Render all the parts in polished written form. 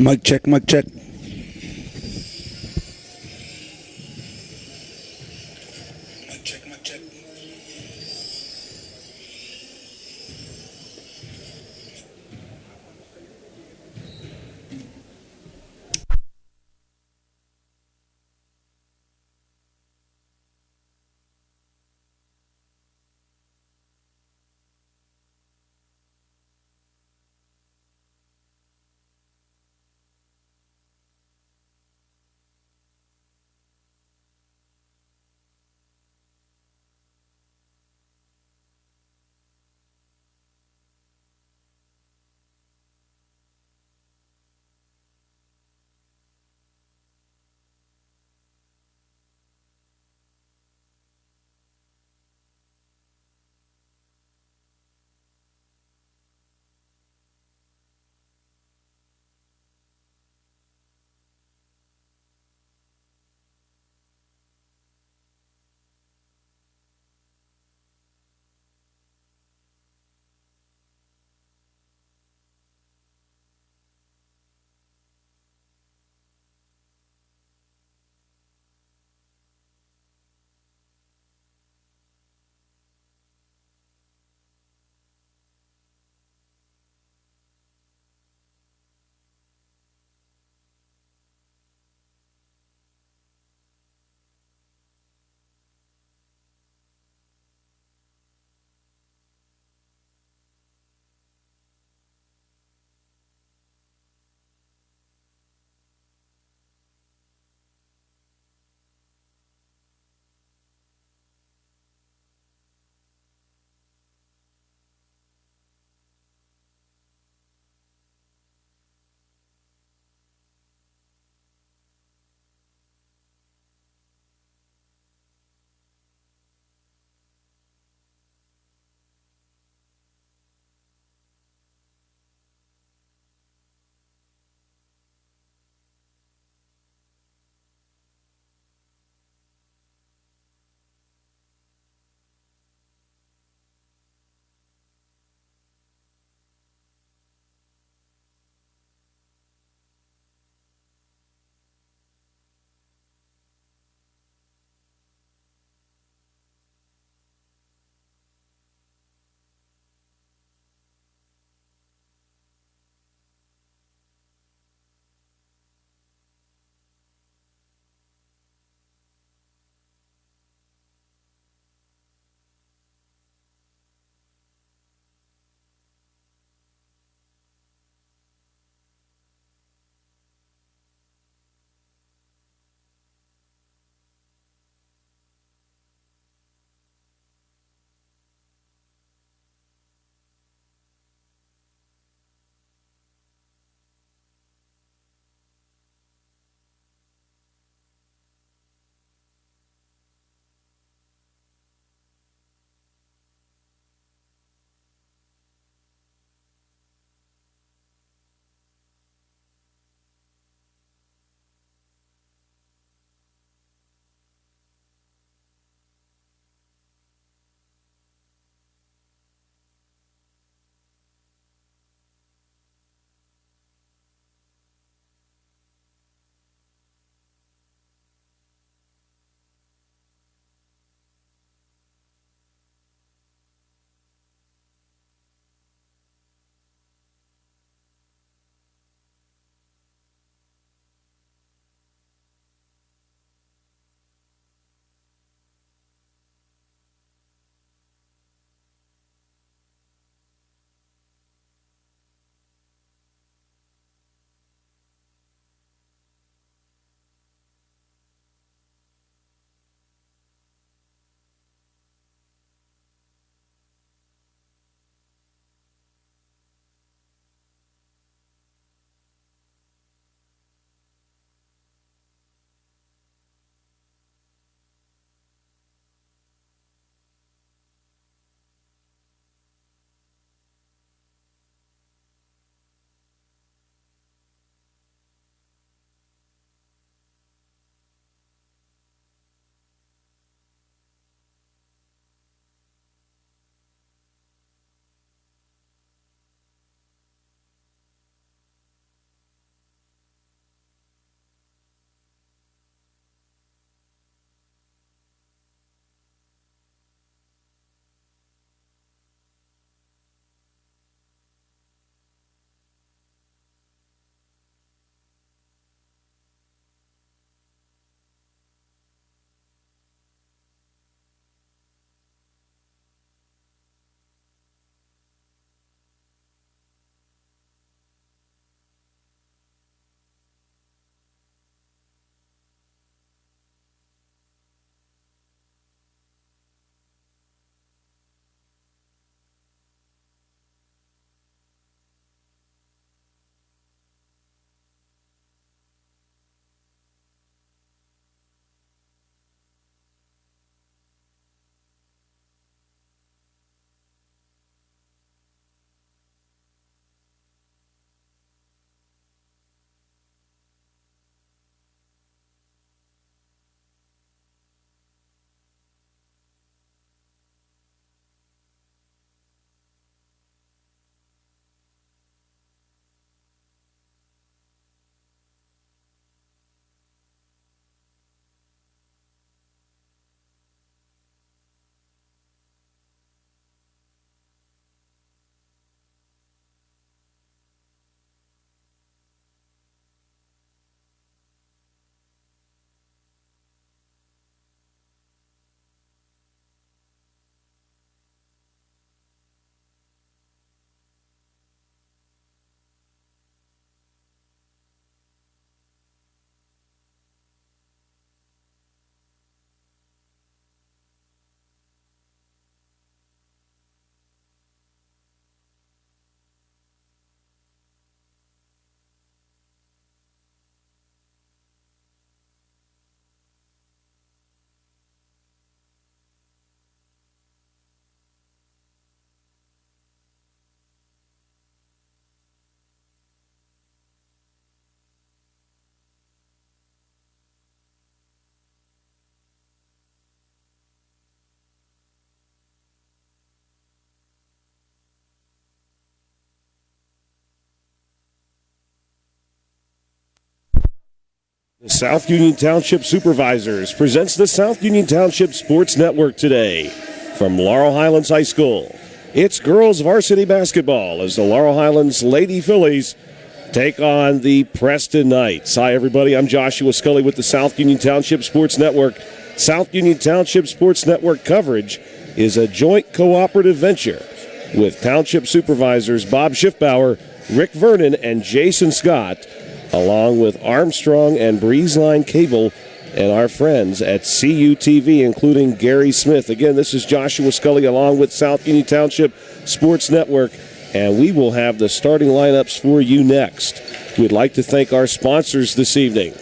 Mic check, mic check. Mic check, mic check. The South Union Township Supervisors presents the South Union Township Sports Network today. From Laurel Highlands High School, it's girls varsity basketball as the Laurel Highlands Lady Phillies take on the Preston Knights. Hi, everybody. I'm Joshua Scully with the South Union Township Sports Network. South Union Township Sports Network coverage is a joint cooperative venture with Township Supervisors Bob Schiffbauer, Rick Vernon, and Jason Scott, along with Armstrong and Breezeline Cable and our friends at CUTV, including Gary Smith. Again, this is Joshua Scully along with South Union Township Sports Network, and we will have the starting lineups for you next. We'd like to thank our sponsors this evening: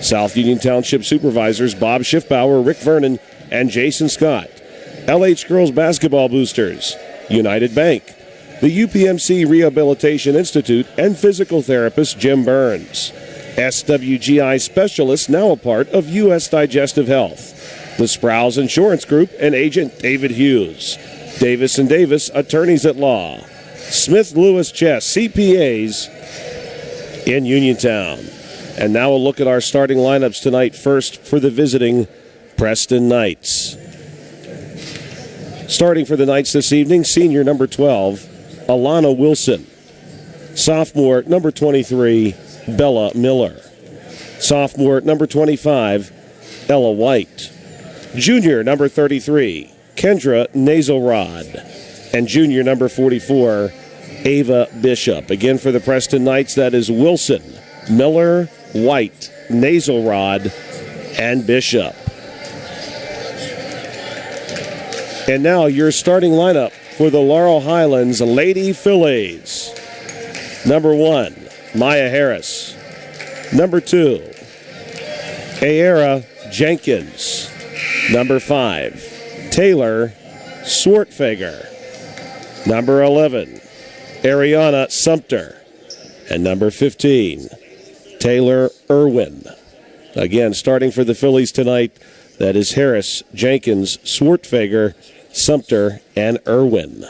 South Union Township Supervisors Bob Schiffbauer, Rick Vernon, and Jason Scott; LH Girls Basketball Boosters; United Bank; the UPMC Rehabilitation Institute, and physical therapist Jim Burns; SWGI Specialist, now a part of U.S. Digestive Health; the Sprouse Insurance Group and agent David Hughes; Davis & Davis, attorneys at law; Smith Lewis Chess, CPAs in Uniontown. And now a look at our starting lineups tonight. First, for the visiting Preston Knights. Starting for the Knights this evening, senior number 12, Alana Wilson. Sophomore number 23, Bella Miller. Sophomore number 25, Ella White. Junior number 33, Kendra Nazelrod. And junior number 44, Ava Bishop. Again, for the Preston Knights, that is Wilson, Miller, White, Nazelrod, and Bishop. And now your starting lineup for the Laurel Highlands Lady Phillies. Number 1, Maya Harris. Number 2, Ayera Jenkins. Number 5, Taylor Swartfager. Number 11, Ariana Sumter. And number 15, Taylor Irwin. Again, starting for the Phillies tonight, that is Harris, Jenkins, Swartfager, Sumter, and Irwin.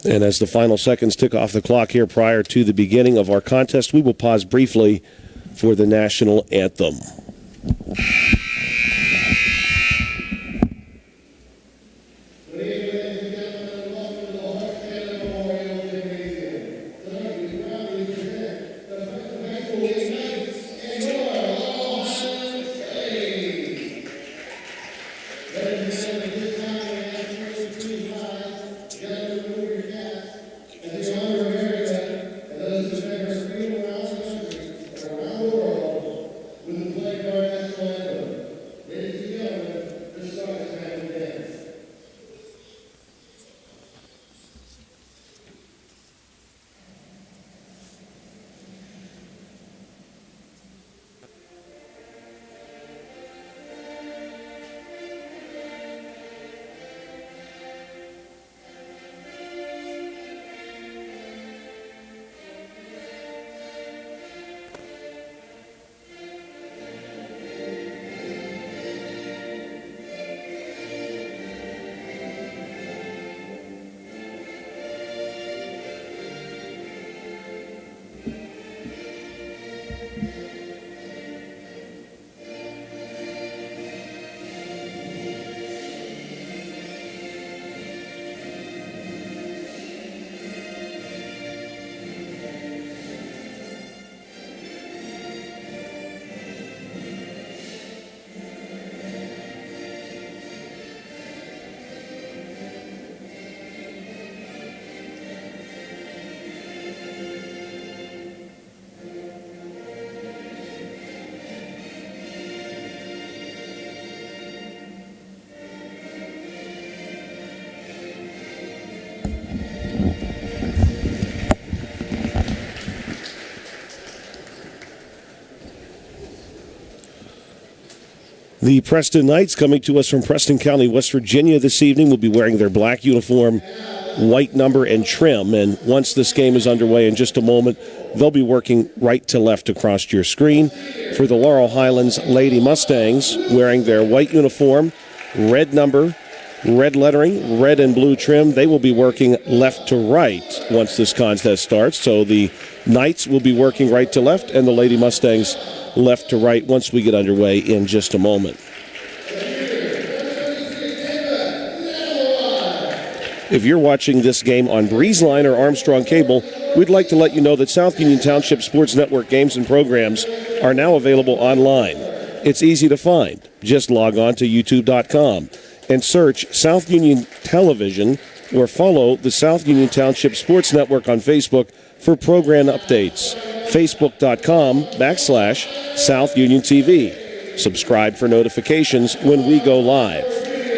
And as the final seconds tick off the clock here prior to the beginning of our contest, we will pause briefly for the national anthem. With the flag The Preston Knights, coming to us from Preston County, West Virginia this evening, will be wearing their black uniform, white number and trim. And once this game is underway in just a moment, they'll be working right to left across your screen. For the Laurel Highlands Lady Mustangs, wearing their white uniform, red number, red lettering, red and blue trim, they will be working left to right once this contest starts. So the Knights will be working right to left, and the Lady Mustangs left to right once we get underway in just a moment. If you're watching this game on Breezeline or Armstrong Cable, we'd like to let you know that South Union Township Sports Network games and programs are now available online. It's easy to find. Just log on to youtube.com and search South Union Television or follow the South Union Township Sports Network on Facebook for program updates. Facebook.com/South Union TV. Subscribe for notifications when we go live.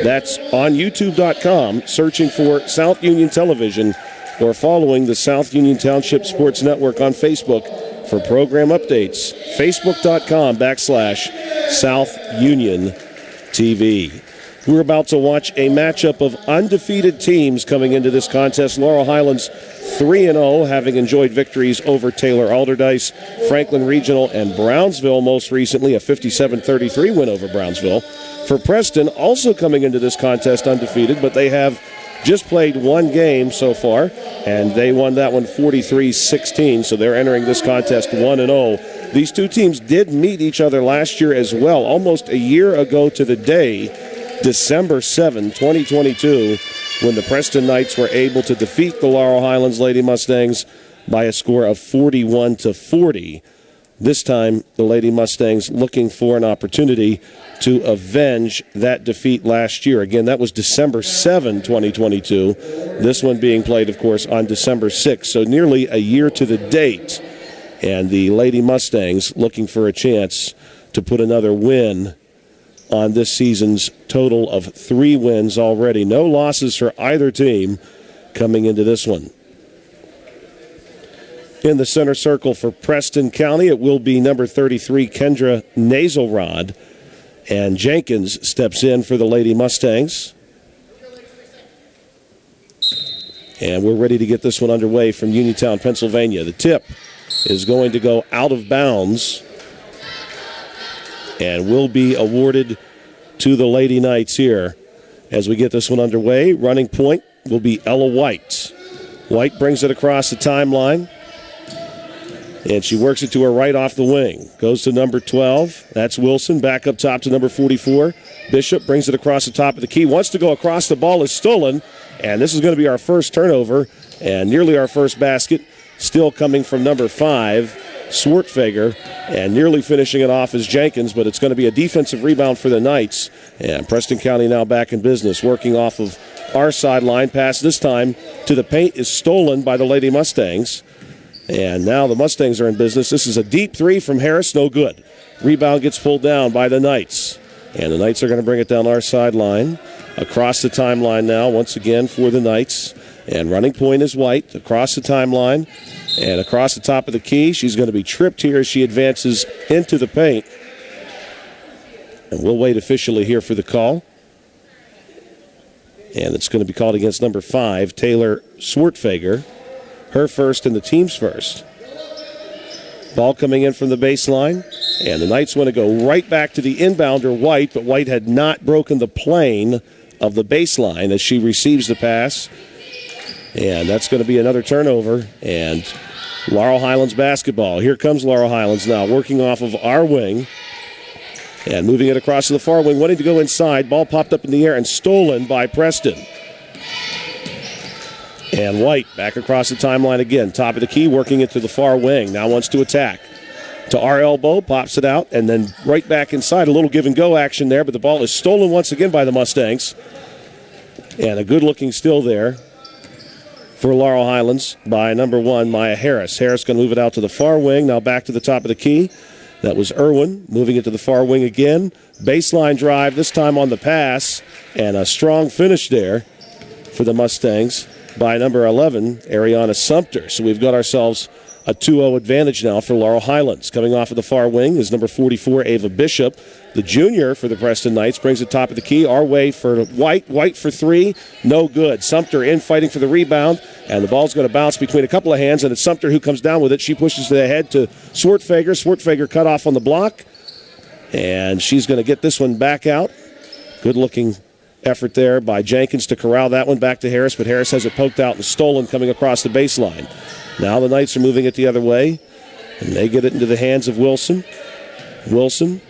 That's on YouTube.com, searching for South Union Television or following the South Union Township Sports Network on Facebook for program updates. Facebook.com/South Union TV. We're about to watch a matchup of undefeated teams coming into this contest. Laurel Highlands 3-0, having enjoyed victories over Taylor Alderdice, Franklin Regional, and Brownsville most recently, a 57-33 win over Brownsville. For Preston, also coming into this contest undefeated, but they have just played one game so far, and they won that one 43-16, so they're entering this contest 1-0. These two teams did meet each other last year as well, almost a year ago to the day, December 7, 2022, when the Preston Knights were able to defeat the Laurel Highlands Lady Mustangs by a score of 41-40. This time, the Lady Mustangs looking for an opportunity to avenge that defeat last year. Again, that was December 7, 2022. This one being played, of course, on December 6, so nearly a year to the date. And the Lady Mustangs looking for a chance to put another win on this season's total of 3 wins already. No losses for either team coming into this one. In the center circle for Preston County, it will be number 33, Kendra Naselrod. And Jenkins steps in for the Lady Mustangs. And we're ready to get this one underway from Uniontown, Pennsylvania. The tip is going to go out of bounds and will be awarded to the Lady Knights here as we get this one underway. Running point will be Ella White. White brings it across the timeline, and she works it to her right off the wing. Goes to number 12. That's Wilson. Back up top to number 44. Bishop brings it across the top of the key. Wants to go across. The ball is stolen, and this is going to be our first turnover and nearly our first basket. Still coming from number 5. Swartfager, and nearly finishing it off is Jenkins, but it's going to be a defensive rebound for the Knights. And Preston County now back in business, working off of our sideline. Pass this time to the paint is stolen by the Lady Mustangs. And now the Mustangs are in business. This is a deep 3 from Harris, no good. Rebound gets pulled down by the Knights. And the Knights are going to bring it down our sideline. Across the timeline now, once again for the Knights. And running point is White, across the timeline. And across the top of the key, she's going to be tripped here as she advances into the paint. And we'll wait officially here for the call. And it's going to be called against number 5, Taylor Swartfager. Her first and the team's first. Ball coming in from the baseline. And the Knights want to go right back to the inbounder, White, but White had not broken the plane of the baseline as she receives the pass. And that's going to be another turnover. And Laurel Highlands basketball. Here comes Laurel Highlands now, working off of our wing. And moving it across to the far wing, wanting to go inside. Ball popped up in the air and stolen by Preston. And White back across the timeline again. Top of the key, working it to the far wing. Now wants to attack. To our elbow, pops it out, and then right back inside. A little give-and-go action there, but the ball is stolen once again by the Mustangs. And a good-looking steal there for Laurel Highlands by number 1, Maya Harris. Harris going to move it out to the far wing. Now back to the top of the key. That was Irwin moving it to the far wing again. Baseline drive, this time on the pass. And a strong finish there for the Mustangs by number 11, Ariana Sumter. So we've got ourselves a 2-0 advantage now for Laurel Highlands. Coming off of the far wing is number 44, Ava Bishop. The junior for the Preston Knights brings it top of the key. Our way for White. White for three. No good. Sumter in fighting for the rebound. And the ball's going to bounce between a couple of hands, and it's Sumter who comes down with it. She pushes it ahead to Swartfager. Swartfager cut off on the block. And she's going to get this one back out. Good-looking effort there by Jenkins to corral that one back to Harris, but Harris has it poked out and stolen coming across the baseline. Now the Knights are moving it the other way, and they get it into the hands of Wilson. Wilson,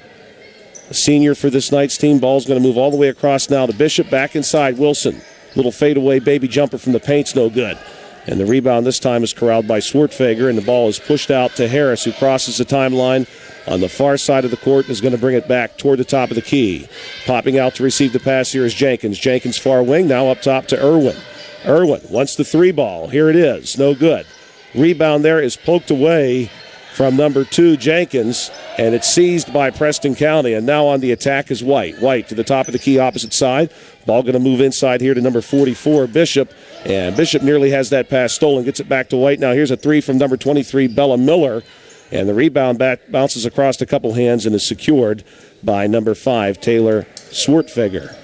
a senior for this Knights team. Ball's going to move all the way across now to Bishop. Back inside, Wilson. Little fadeaway baby jumper from the paint's no good. And the rebound this time is corralled by Swartfager, and the ball is pushed out to Harris, who crosses the timeline on the far side of the court and is going to bring it back toward the top of the key. Popping out to receive the pass here is Jenkins. Jenkins far wing, now up top to Irwin. Irwin wants the three ball. Here it is, no good. Rebound there is poked away from number 2, Jenkins, and it's seized by Preston County. And now on the attack is White. White to the top of the key, opposite side. Ball going to move inside here to number 44, Bishop. And Bishop nearly has that pass stolen, gets it back to White. Now here's a three from number 23, Bella Miller. And the rebound bounces across a couple hands and is secured by number 5, Taylor Swartfager.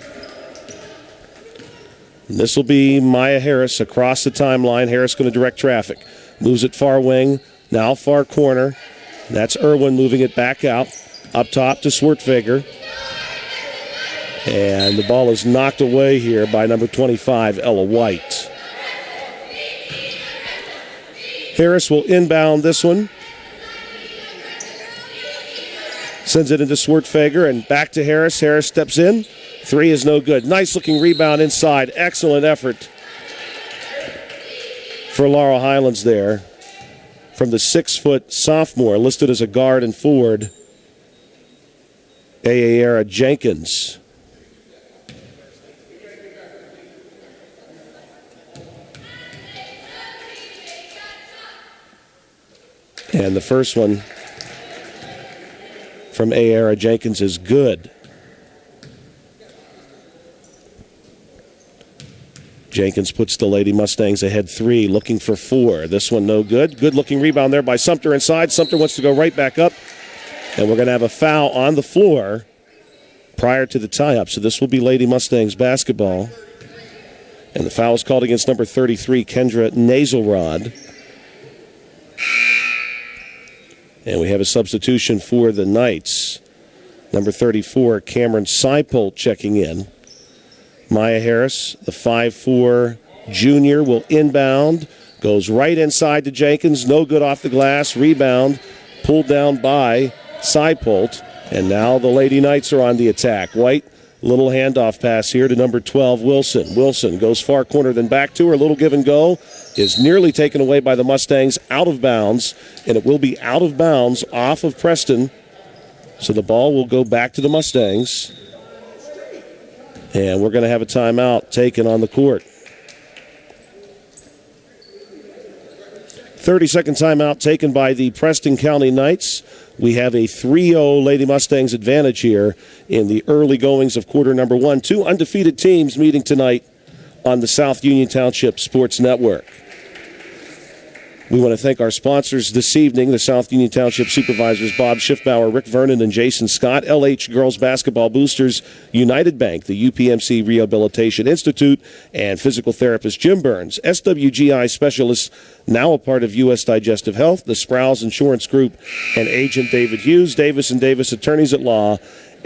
And this will be Maya Harris across the timeline. Harris going to direct traffic. Moves it far wing. Now far corner. That's Irwin moving it back out. Up top to Swartfager. And the ball is knocked away here by number 25, Ella White. Harris will inbound this one. Sends it into Swartfager and back to Harris. Harris steps in. Three is no good. Nice looking rebound inside. Excellent effort for Laurel Highlands there. From the 6-foot sophomore, listed as a guard and forward, Ayara Jenkins. And the first one from Ayara Jenkins is good. Jenkins puts the Lady Mustangs ahead 3, looking for 4. This one no good. Good-looking rebound there by Sumter inside. Sumter wants to go right back up. And we're going to have a foul on the floor prior to the tie-up. So this will be Lady Mustangs basketball. And the foul is called against number 33, Kendra Naselrod. And we have a substitution for the Knights. Number 34, Cameron Seipolt checking in. Maya Harris, the 5'4" junior, will inbound. Goes right inside to Jenkins. No good off the glass. Rebound pulled down by Seipolt. And now the Lady Knights are on the attack. White, little handoff pass here to number 12, Wilson. Wilson goes far corner, then back to her. A little give and go is nearly taken away by the Mustangs, out of bounds. And it will be out of bounds off of Preston. So the ball will go back to the Mustangs. And we're going to have a timeout taken on the court. 30-second timeout taken by the Preston County Knights. We have a 3-0 Lady Mustangs advantage here in the early goings of quarter number 1. 2 undefeated teams meeting tonight on the South Union Township Sports Network. We want to thank our sponsors this evening, the South Union Township Supervisors Bob Schiffbauer, Rick Vernon, and Jason Scott, LH Girls Basketball Boosters, United Bank, the UPMC Rehabilitation Institute, and physical therapist Jim Burns, SWGI Specialists, now a part of U.S. Digestive Health, the Sprouse Insurance Group, and Agent David Hughes, Davis & Davis Attorneys at Law,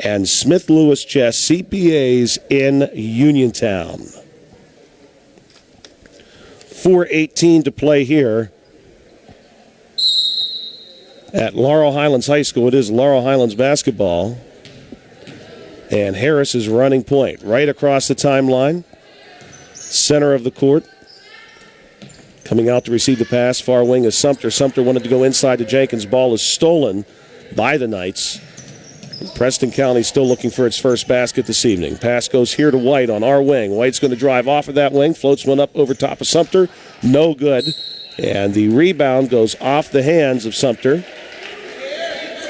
and Smith Lewis Chess CPAs in Uniontown. 4:18 to play here at Laurel Highlands High School. It is Laurel Highlands basketball. And Harris is running point right across the timeline. Center of the court. Coming out to receive the pass. Far wing is Sumter. Sumter wanted to go inside to Jenkins. Ball is stolen by the Knights. Preston County still looking for its first basket this evening. Pass goes here to White on our wing. White's going to drive off of that wing. Floats one up over top of Sumter. No good. And the rebound goes off the hands of Sumter.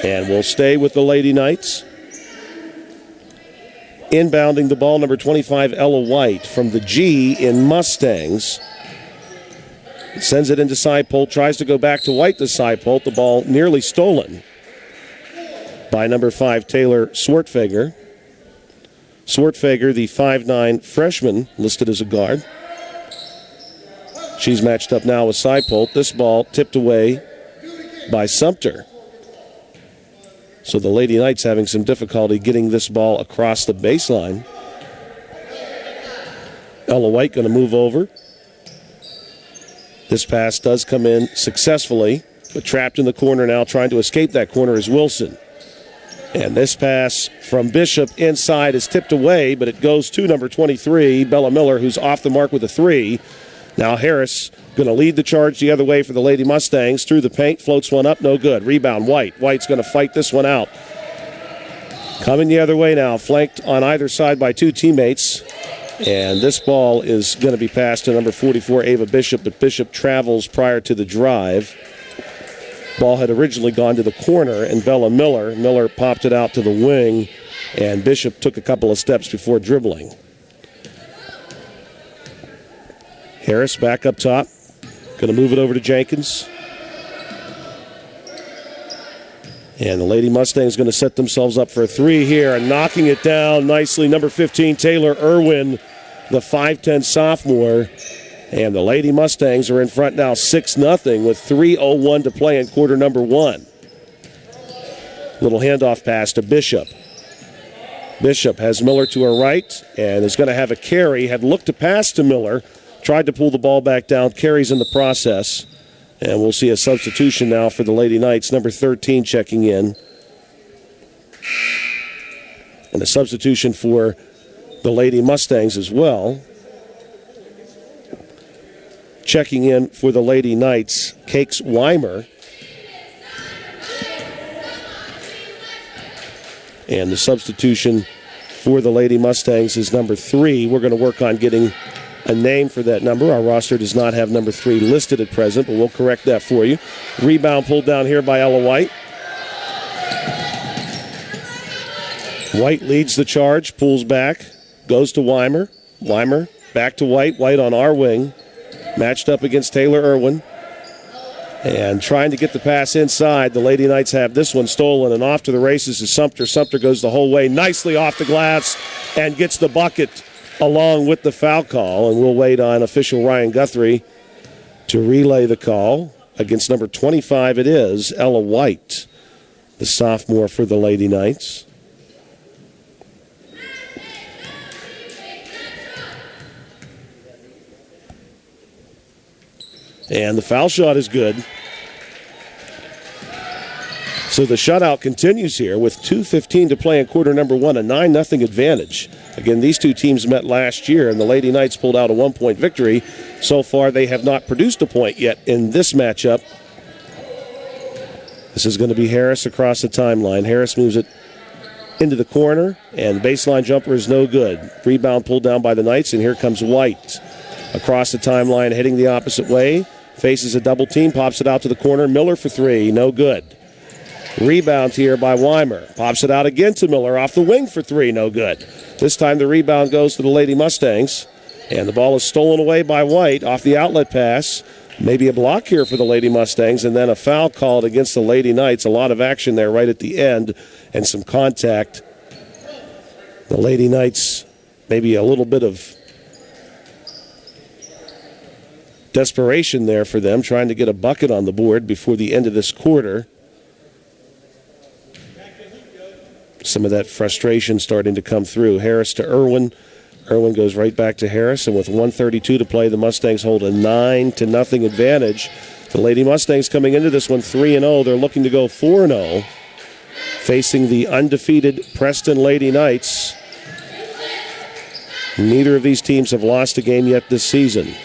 And will stay with the Lady Knights. Inbounding the ball, number 25, Ella White from the G in Mustangs. Sends it into Seipolt. Tries to go back to White to Seipolt. The ball nearly stolen. by number 5, Taylor Swartfager. Swartfager, the 5'9 freshman, listed as a guard. She's matched up now with Seipolt. This ball tipped away by Sumter. So the Lady Knights having some difficulty getting this ball across the baseline. Ella White going to move over. This pass does come in successfully, but trapped in the corner now. Trying to escape that corner is Wilson. And this pass from Bishop inside is tipped away, but it goes to number 23, Bella Miller, who's off the mark with a 3. Now Harris going to lead the charge the other way for the Lady Mustangs. Through the paint, floats one up, no good. Rebound, White. White's going to fight this one out. Coming the other way now, flanked on either side by 2 teammates. And this ball is going to be passed to number 44, Ava Bishop, but Bishop travels prior to the drive. Ball had originally gone to the corner, and Bella Miller. Miller popped it out to the wing, and Bishop took a couple of steps before dribbling. Harris back up top. Going to move it over to Jenkins. And the Lady Mustangs going to set themselves up for a 3 here, and knocking it down nicely. Number 15, Taylor Irwin, the 5'10 sophomore. And the Lady Mustangs are in front now 6-0 with 3:01 to play in quarter number 1. Little handoff pass to Bishop. Bishop has Miller to her right and is going to have a carry. Had looked to pass to Miller. Tried to pull the ball back down. Carries in the process. And we'll see a substitution now for the Lady Knights. Number 13 checking in. And a substitution for the Lady Mustangs as well. Checking in for the Lady Knights, Cakes Weimer. And the substitution for the Lady Mustangs is number 3. We're going to work on getting a name for that number. Our roster does not have number 3 listed at present, but we'll correct that for you. Rebound pulled down here by Ella White. White leads the charge, pulls back, goes to Weimer. Weimer back to White. White on our wing. Matched up against Taylor Irwin. And trying to get the pass inside. The Lady Knights have this one stolen, and off to the races is Sumter. Sumter goes the whole way, nicely off the glass, and gets the bucket along with the foul call. And we'll wait on official Ryan Guthrie to relay the call. Against number 25 it is, Ella White, the sophomore for the Lady Knights. And the foul shot is good. So the shutout continues here with 2:15 to play in quarter number 1, a 9-0 advantage. Again, these two teams met last year, and the Lady Knights pulled out a 1-point victory. So far, they have not produced a point yet in this matchup. This is going to be Harris across the timeline. Harris moves it into the corner, and baseline jumper is no good. Rebound pulled down by the Knights, and here comes White. Across the timeline, heading the opposite way. Faces a double team, pops it out to the corner. Miller for 3, no good. Rebound here by Weimer. Pops it out again to Miller off the wing for 3, no good. This time the rebound goes to the Lady Mustangs. And the ball is stolen away by White off the outlet pass. Maybe a block here for the Lady Mustangs, and then a foul called against the Lady Knights. A lot of action there right at the end and some contact. The Lady Knights, maybe a little bit of desperation there for them, trying to get a bucket on the board before the end of this quarter. Some of that frustration starting to come through. Harris to Irwin. Irwin goes right back to Harris, and with 1:32 to play, the Mustangs hold a 9-0 advantage. The Lady Mustangs coming into this one 3-0. They're looking to go 4-0, facing the undefeated Preston Lady Knights. Neither of these teams have lost a game yet this season.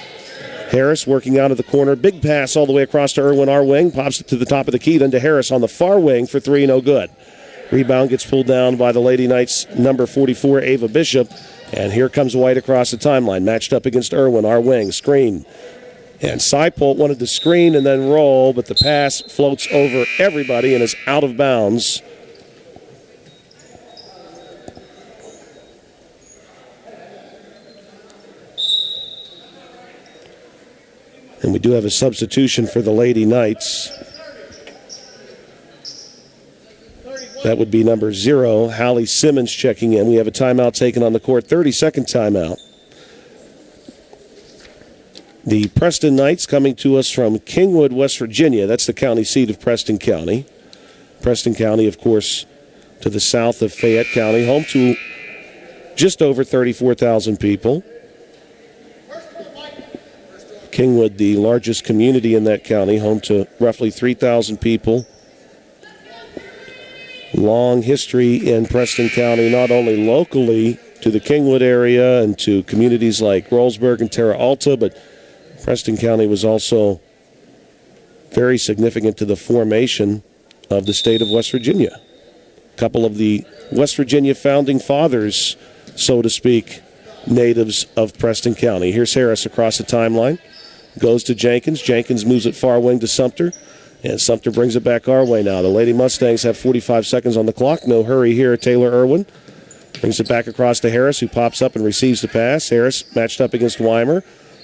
Harris working out of the corner. Big pass all the way across to Irwin, our wing. Pops it to the top of the key, then to Harris on the far wing for 3, no good. Rebound gets pulled down by the Lady Knights, number 44, Ava Bishop. And here comes White across the timeline. Matched up against Irwin, our wing. Screen. And Seipolt wanted to screen and then roll, but the pass floats over everybody and is out of bounds. And we do have a substitution for the Lady Knights. That would be number 0, Hallie Simmons checking in. We have a timeout taken on the court, 30-second timeout. The Preston Knights coming to us from Kingwood, West Virginia. That's the county seat of Preston County. Preston County, of course, to the south of Fayette County, home to just over 34,000 people. Kingwood, the largest community in that county, home to roughly 3,000 people. Long history in Preston County, not only locally to the Kingwood area and to communities like Rollsburg and Terra Alta, but Preston County was also very significant to the formation of the state of West Virginia. A couple of the West Virginia founding fathers, so to speak, natives of Preston County. Here's Harris across the timeline. Goes to Jenkins. Jenkins moves it far wing to Sumter. And Sumter brings it back our way now. The Lady Mustangs have 45 seconds on the clock. No hurry here. Taylor Irwin brings it back across to Harris, who pops up and receives the pass. Harris matched up against Weimer.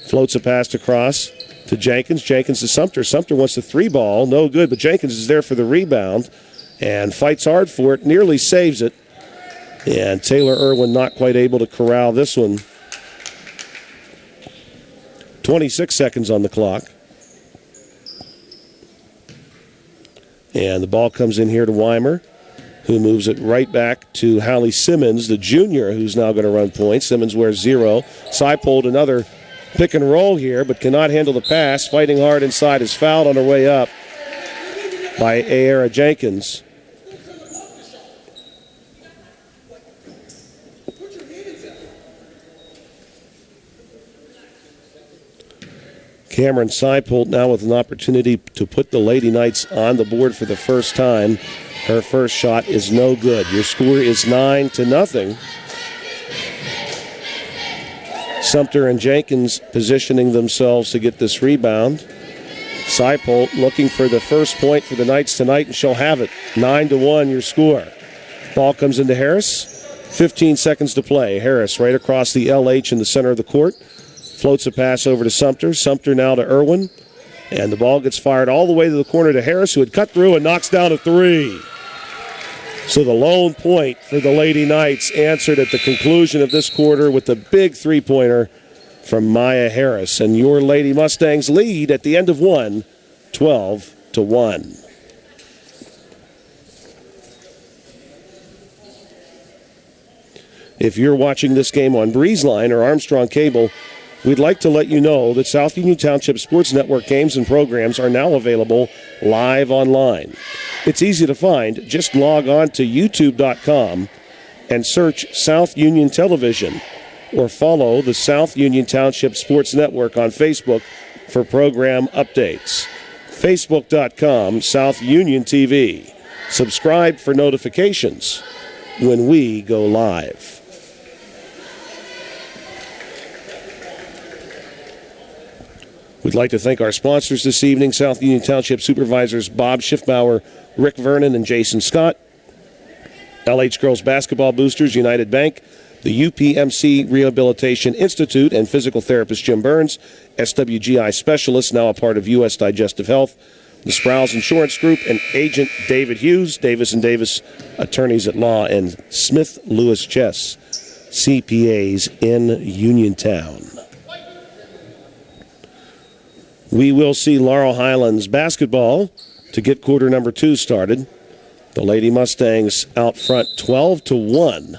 Floats a pass across to Jenkins. Jenkins to Sumter. Sumter wants the 3-ball. No good, but Jenkins is there for the rebound and fights hard for it. Nearly saves it. And Taylor Irwin not quite able to corral this one. 26 seconds on the clock. And the ball comes in here to Weimer, who moves it right back to Hallie Simmons, the junior, who's now going to run points. Simmons wears 0. Seipold another pick and roll here, but cannot handle the pass. Fighting hard inside is fouled on her way up by Aera Jenkins. Cameron Seipold now with an opportunity to put the Lady Knights on the board for the first time. Her first shot is no good. Your score is 9-0. Sumter and Jenkins positioning themselves to get this rebound. Seipold looking for the first point for the Knights tonight, and she'll have it. 9-1 your score. Ball comes into Harris. 15 seconds to play. Harris right across the LH in the center of the court. Floats a pass over to Sumter. Sumter now to Irwin. And the ball gets fired all the way to the corner to Harris, who had cut through and knocks down a 3. So the lone point for the Lady Knights answered at the conclusion of this quarter with the big three-pointer from Maya Harris. And your Lady Mustangs lead at the end of one, 12-1. If you're watching this game on BreezeLine or Armstrong Cable, we'd like to let you know that South Union Township Sports Network games and programs are now available live online. It's easy to find. Just log on to youtube.com and search South Union Television, or follow the South Union Township Sports Network on Facebook for program updates. Facebook.com, South Union TV. Subscribe for notifications when we go live. We'd like to thank our sponsors this evening, South Union Township Supervisors Bob Schiffbauer, Rick Vernon, and Jason Scott. LH Girls Basketball Boosters, United Bank, the UPMC Rehabilitation Institute, and physical therapist Jim Burns, SWGI Specialist, now a part of U.S. Digestive Health, the Sprouse Insurance Group, and agent David Hughes, Davis & Davis Attorneys at Law, and Smith Lewis Chess, CPAs in Uniontown. We will see Laurel Highlands basketball to get quarter number 2 started. The Lady Mustangs out front 12-1.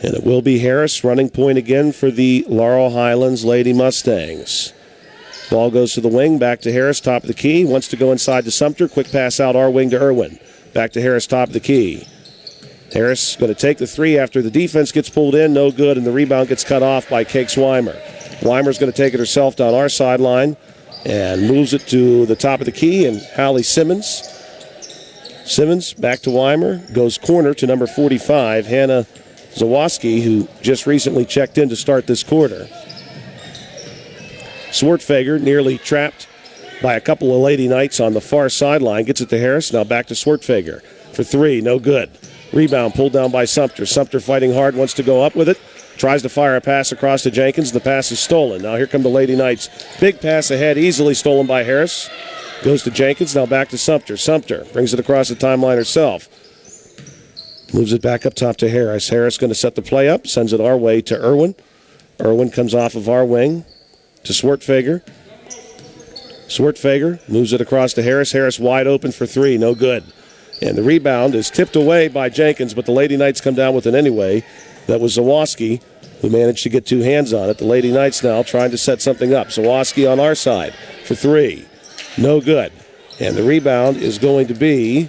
And it will be Harris running point again for the Laurel Highlands Lady Mustangs. Ball goes to the wing, back to Harris, top of the key. Wants to go inside to Sumter. Quick pass out our wing to Irwin. Back to Harris, top of the key. Harris going to take the 3 after the defense gets pulled in. No good, and the rebound gets cut off by Cakes Weimer. Weimer's going to take it herself down our sideline and moves it to the top of the key, and Hallie Simmons. Simmons back to Weimer, goes corner to number 45, Hannah Zawoski, who just recently checked in to start this quarter. Swartfager nearly trapped by a couple of Lady Knights on the far sideline. Gets it to Harris, now back to Swartfager for 3, no good. Rebound pulled down by Sumter. Sumter fighting hard, wants to go up with it. Tries to fire a pass across to Jenkins. The pass is stolen. Now here come the Lady Knights. Big pass ahead, easily stolen by Harris. Goes to Jenkins, now back to Sumter. Sumter brings it across the timeline herself. Moves it back up top to Harris. Harris going to set the play up, sends it our way to Irwin. Irwin comes off of our wing to Swartfager. Swartfager moves it across to Harris. Harris wide open for three, no good. And the rebound is tipped away by Jenkins, but the Lady Knights come down with it anyway. That was Zawoski who managed to get two hands on it. The Lady Knights now trying to set something up. Zawoski on our side for three. No good. And the rebound is going to be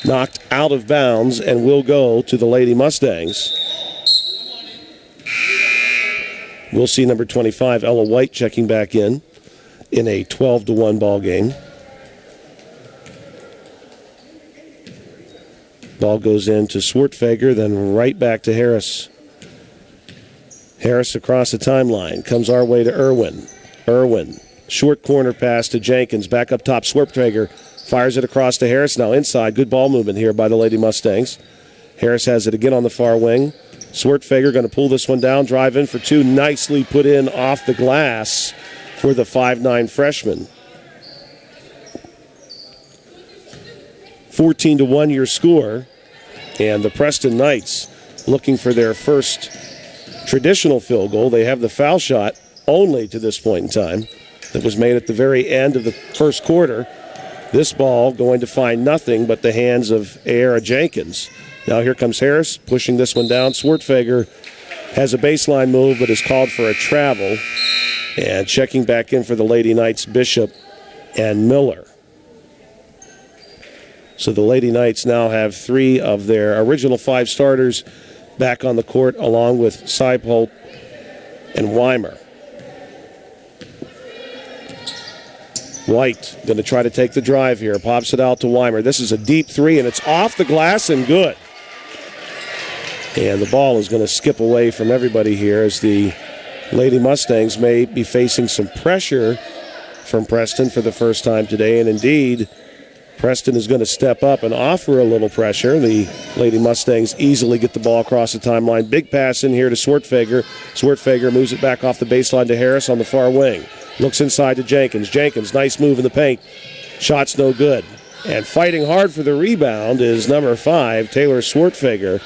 knocked out of bounds and will go to the Lady Mustangs. We'll see number 25, Ella White, checking back in a 12-1 ball game. Ball goes into Swartfager, then right back to Harris. Harris across the timeline, comes our way to Irwin. Irwin, short corner pass to Jenkins, back up top. Swartfager fires it across to Harris, now inside. Good ball movement here by the Lady Mustangs. Harris has it again on the far wing. Swartfager going to pull this one down, drive in for two, nicely put in off the glass for the 5'9" freshman. 14-1 your score, and the Preston Knights looking for their first traditional field goal. They have the foul shot only to this point in time that was made at the very end of the first quarter. This ball going to find nothing but the hands of Aera Jenkins. Now here comes Harris pushing this one down. Swartfager has a baseline move but is called for a travel. And checking back in for the Lady Knights, Bishop and Miller. So the Lady Knights now have three of their original five starters back on the court, along with Seipold and Weimer. White going to try to take the drive here. Pops it out to Weimer. This is a deep three, and it's off the glass and good. And the ball is going to skip away from everybody here as the Lady Mustangs may be facing some pressure from Preston for the first time today, and indeed, Preston is going to step up and offer a little pressure. The Lady Mustangs easily get the ball across the timeline. Big pass in here to Swartfager. Swartfager moves it back off the baseline to Harris on the far wing. Looks inside to Jenkins. Jenkins, nice move in the paint. Shot's no good. And fighting hard for the rebound is number 5, Taylor Swartfager.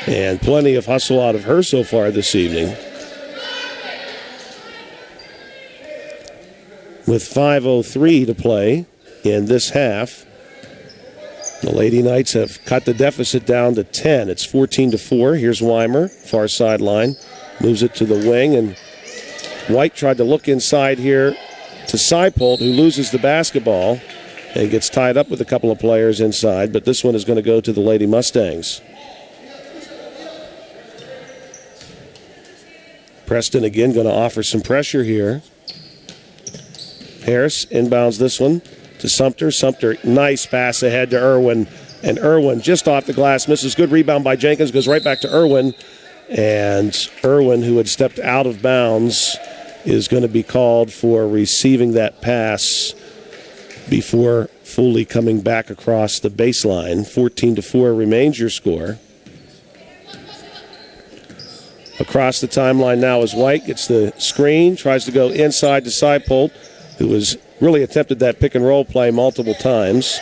And plenty of hustle out of her so far this evening. With 5:03 to play in this half, the Lady Knights have cut the deficit down to 10. It's 14-4. Here's Weimer, far sideline. Moves it to the wing, and White tried to look inside here to Seipold, who loses the basketball and gets tied up with a couple of players inside, but this one is going to go to the Lady Mustangs. Preston again going to offer some pressure here. Harris inbounds this one to Sumter. Sumter, nice pass ahead to Irwin. And Irwin just off the glass, misses. Good rebound by Jenkins, goes right back to Irwin. And Irwin, who had stepped out of bounds, is going to be called for receiving that pass before fully coming back across the baseline. 14-4 remains your score. Across the timeline now is White, gets the screen, tries to go inside to Seipold, who has really attempted that pick-and-roll play multiple times.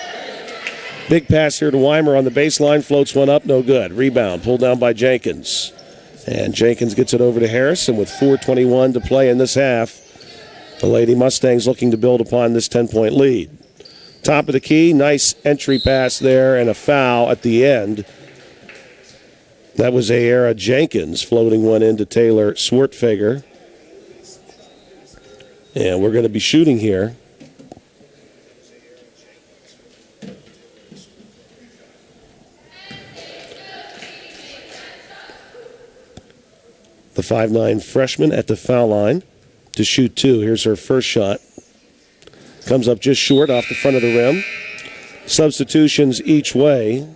Big pass here to Weimer on the baseline, floats one up, no good. Rebound, pulled down by Jenkins. And Jenkins gets it over to Harris, and with 4:21 to play in this half, the Lady Mustangs looking to build upon this 10-point lead. Top of the key, nice entry pass there, and a foul at the end. That was Aera Jenkins floating one into Taylor Swartfager. And we're going to be shooting here. The 5'9" freshman at the foul line to shoot two. Here's her first shot. Comes up just short off the front of the rim. Substitutions each way.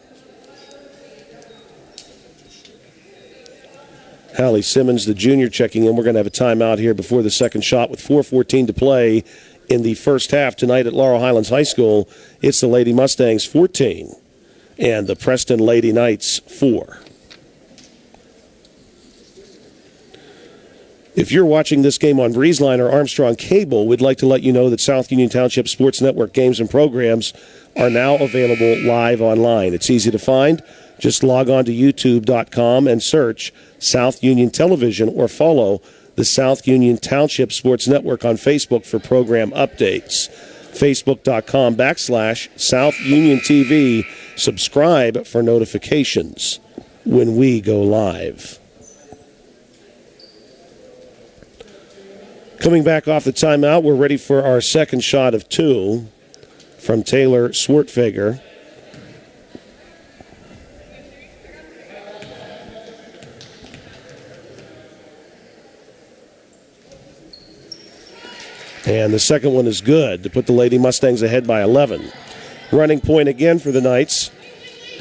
Hallie Simmons, the junior, checking in. We're going to have a timeout here before the second shot with 4:14 to play in the first half tonight at Laurel Highlands High School. It's the Lady Mustangs 14 and the Preston Lady Knights 4. If you're watching this game on Breezeline or Armstrong Cable, we'd like to let you know that South Union Township Sports Network games and programs are now available live online. It's easy to find. Just log on to youtube.com and search South Union Television or follow the South Union Township Sports Network on Facebook for program updates. Facebook.com/South Union TV. Subscribe for notifications when we go live. Coming back off the timeout, we're ready for our second shot of two from Taylor Swartfager. And the second one is good to put the Lady Mustangs ahead by 11. Running point again for the Knights.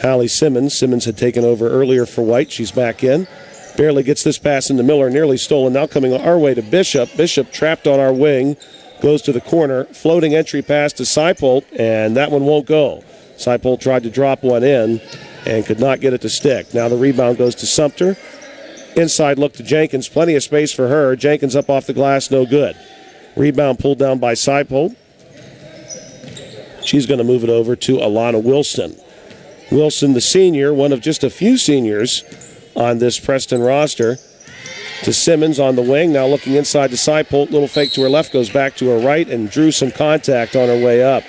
Hallie Simmons. Simmons had taken over earlier for White. She's back in. Barely gets this pass into Miller. Nearly stolen. Now coming our way to Bishop. Bishop trapped on our wing. Goes to the corner. Floating entry pass to Seipolt, and that one won't go. Seipolt tried to drop one in and could not get it to stick. Now the rebound goes to Sumter. Inside look to Jenkins. Plenty of space for her. Jenkins up off the glass. No good. Rebound pulled down by Seipolt. She's going to move it over to Alana Wilson. Wilson, the senior, one of just a few seniors on this Preston roster. To Simmons on the wing, now looking inside to Seipolt. Little fake to her left, goes back to her right, and drew some contact on her way up.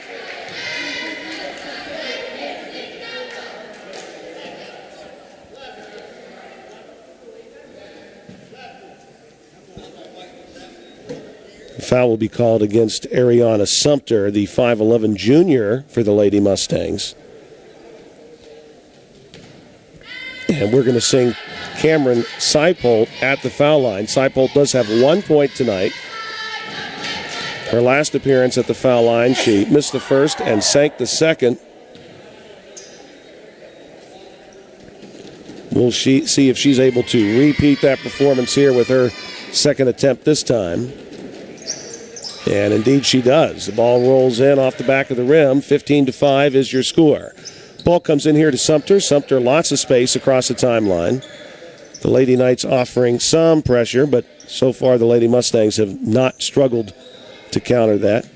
Foul will be called against Ariana Sumter, the 5'11 junior for the Lady Mustangs. And we're going to sing Cameron Seipolt at the foul line. Seipolt does have 1 point tonight. Her last appearance at the foul line, she missed the first and sank the second. We'll see if she's able to repeat that performance here with her second attempt this time. And indeed she does. The ball rolls in off the back of the rim. 15-5 is your score. Ball comes in here to Sumter. Sumter, lots of space across the timeline. The Lady Knights offering some pressure, but so far the Lady Mustangs have not struggled to counter that.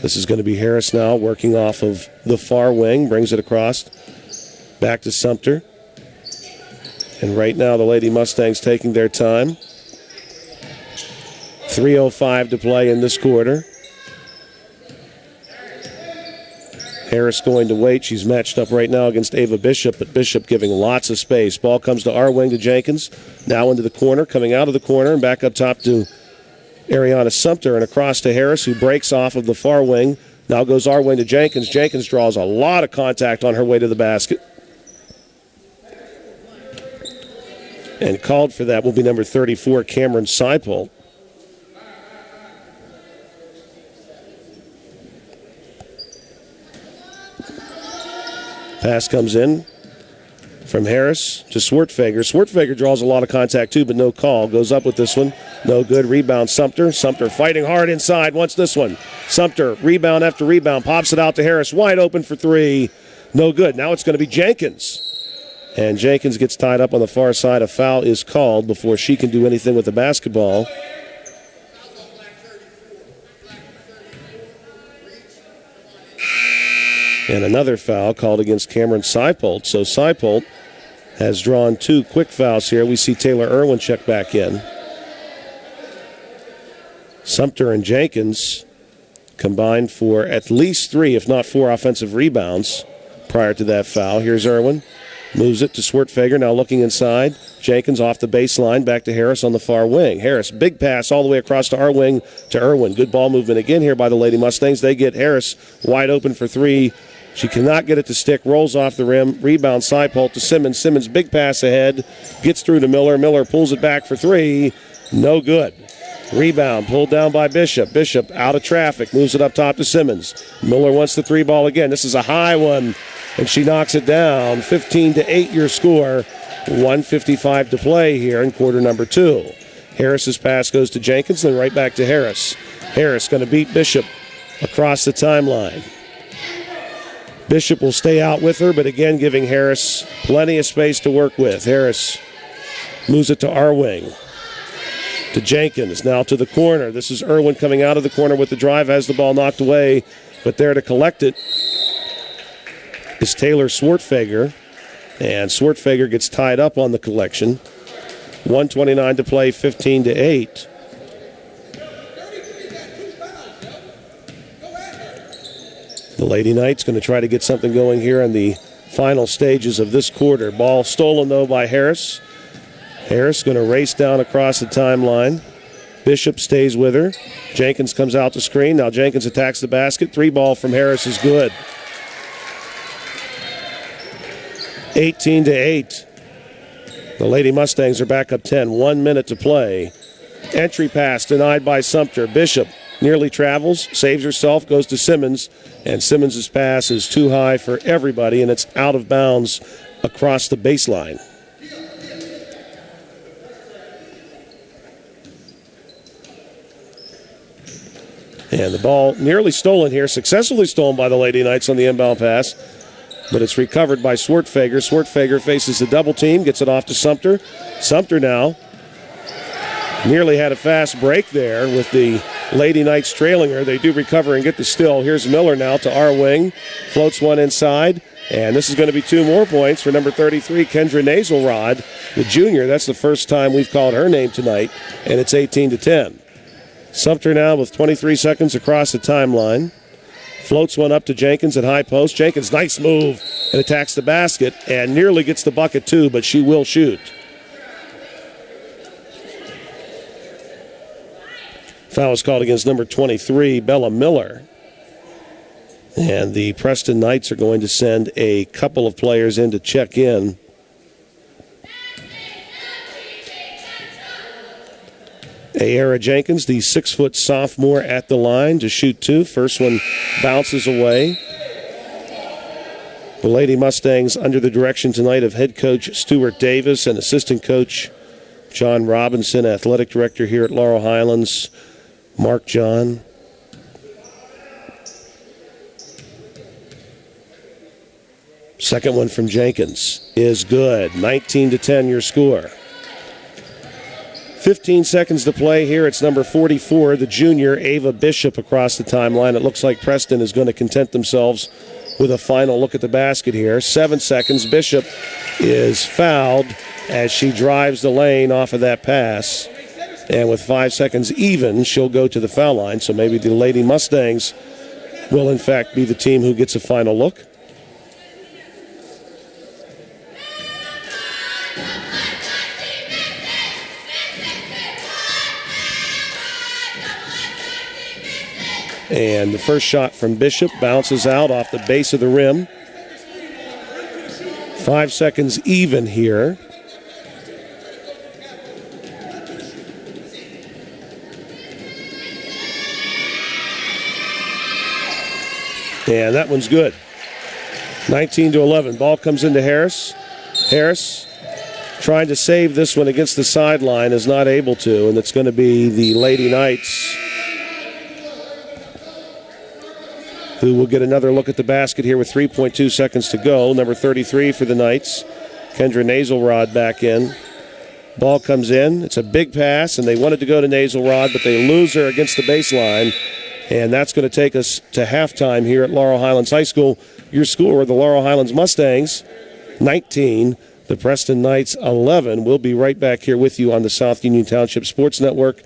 This is going to be Harris now working off of the far wing. Brings it across. Back to Sumter. And right now the Lady Mustangs taking their time. 3:05 to play in this quarter. Harris going to wait. She's matched up right now against Ava Bishop, but Bishop giving lots of space. Ball comes to our wing to Jenkins. Now into the corner, coming out of the corner, and back up top to Ariana Sumter, and across to Harris, who breaks off of the far wing. Now goes our wing to Jenkins. Jenkins draws a lot of contact on her way to the basket. And called for that will be number 34, Cameron Seipolt. Pass comes in from Harris to Swartfager. Swartfager draws a lot of contact too, but no call. Goes up with this one. No good. Rebound Sumter. Sumter fighting hard inside. Wants this one. Sumter, rebound after rebound. Pops it out to Harris. Wide open for three. No good. Now it's going to be Jenkins. And Jenkins gets tied up on the far side. A foul is called before she can do anything with the basketball. And another foul called against Cameron Seipolt. So Seipolt has drawn two quick fouls here. We see Taylor Irwin check back in. Sumter and Jenkins combined for at least 3, if not 4, offensive rebounds prior to that foul. Here's Irwin. Moves it to Swartfager, now looking inside. Jenkins off the baseline, back to Harris on the far wing. Harris, big pass all the way across to our wing to Irwin. Good ball movement again here by the Lady Mustangs. They get Harris wide open for 3. She cannot get it to stick, rolls off the rim. Rebound Seipolt to Simmons. Simmons, big pass ahead, gets through to Miller. Miller pulls it back for 3. No good. Rebound pulled down by Bishop. Bishop out of traffic, moves it up top to Simmons. Miller wants the 3 ball again. This is a high one, and she knocks it down. 15-8 your score. 1:55 to play here in quarter number 2. Harris's pass goes to Jenkins, then right back to Harris. Harris going to beat Bishop across the timeline. Bishop will stay out with her, but again giving Harris plenty of space to work with. Harris moves it to our wing. to Jenkins. Now to the corner. This is Irwin coming out of the corner with the drive, has the ball knocked away, but there to collect it is Taylor Swartfager. And Swartfager gets tied up on the collection. 1:29 to play, 15-8. The Lady Knights going to try to get something going here in the final stages of this quarter. Ball stolen, though, by Harris. Harris going to race down across the timeline. Bishop stays with her. Jenkins comes out to screen. Now Jenkins attacks the basket. 3-ball from Harris is good. 18-8. The Lady Mustangs are back up 10. 1 minute to play. Entry pass denied by Sumter. Bishop nearly travels, saves herself, goes to Simmons, and Simmons' pass is too high for everybody, and it's out of bounds across the baseline. And the ball nearly stolen here, successfully stolen by the Lady Knights on the inbound pass, but it's recovered by Swartfager. Swartfager faces the double team, gets it off to Sumter. Sumter now nearly had a fast break there with the Lady Knights trailing her. They do recover and get the steal. Here's Miller now to our wing. Floats one inside. And this is going to be 2 more points for number 33, Kendra Nazelrod, the junior. That's the first time we've called her name tonight. And it's 18-10. Sumter now with 23 seconds across the timeline. Floats one up to Jenkins at high post. Jenkins, nice move, and attacks the basket and nearly gets the bucket too, but she will shoot. Foul is called against number 23, Bella Miller. And the Preston Knights are going to send a couple of players in to check in. Ayara Jenkins, the 6-foot sophomore at the line to shoot 2. First one bounces away. The Lady Mustangs under the direction tonight of head coach Stuart Davis and assistant coach John Robinson, athletic director here at Laurel Highlands, Mark John. Second one from Jenkins is good. 19-10 your score. 15 seconds to play here. It's number 44, the junior, Ava Bishop, across the timeline. It looks like Preston is going to content themselves with a final look at the basket here. 7 seconds. Bishop is fouled as she drives the lane off of that pass. And with 5 seconds even, she'll go to the foul line. So maybe the Lady Mustangs will, in fact, be the team who gets a final look. And the first shot from Bishop bounces out off the base of the rim. 5 seconds even here. And that one's good. 19-11. Ball comes into Harris. Harris trying to save this one against the sideline, is not able to, and it's going to be the Lady Knights who will get another look at the basket here with 3.2 seconds to go. Number 33 for the Knights, Kendra Nazelrod, back in. Ball comes in. It's a big pass, and they wanted to go to Nazelrod, but they lose her against the baseline. And that's going to take us to halftime here at Laurel Highlands High School. Your score, the Laurel Highlands Mustangs, 19. The Preston Knights, 11. We'll be right back here with you on the South Union Township Sports Network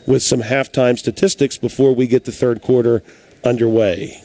with some halftime statistics before we get the third quarter underway.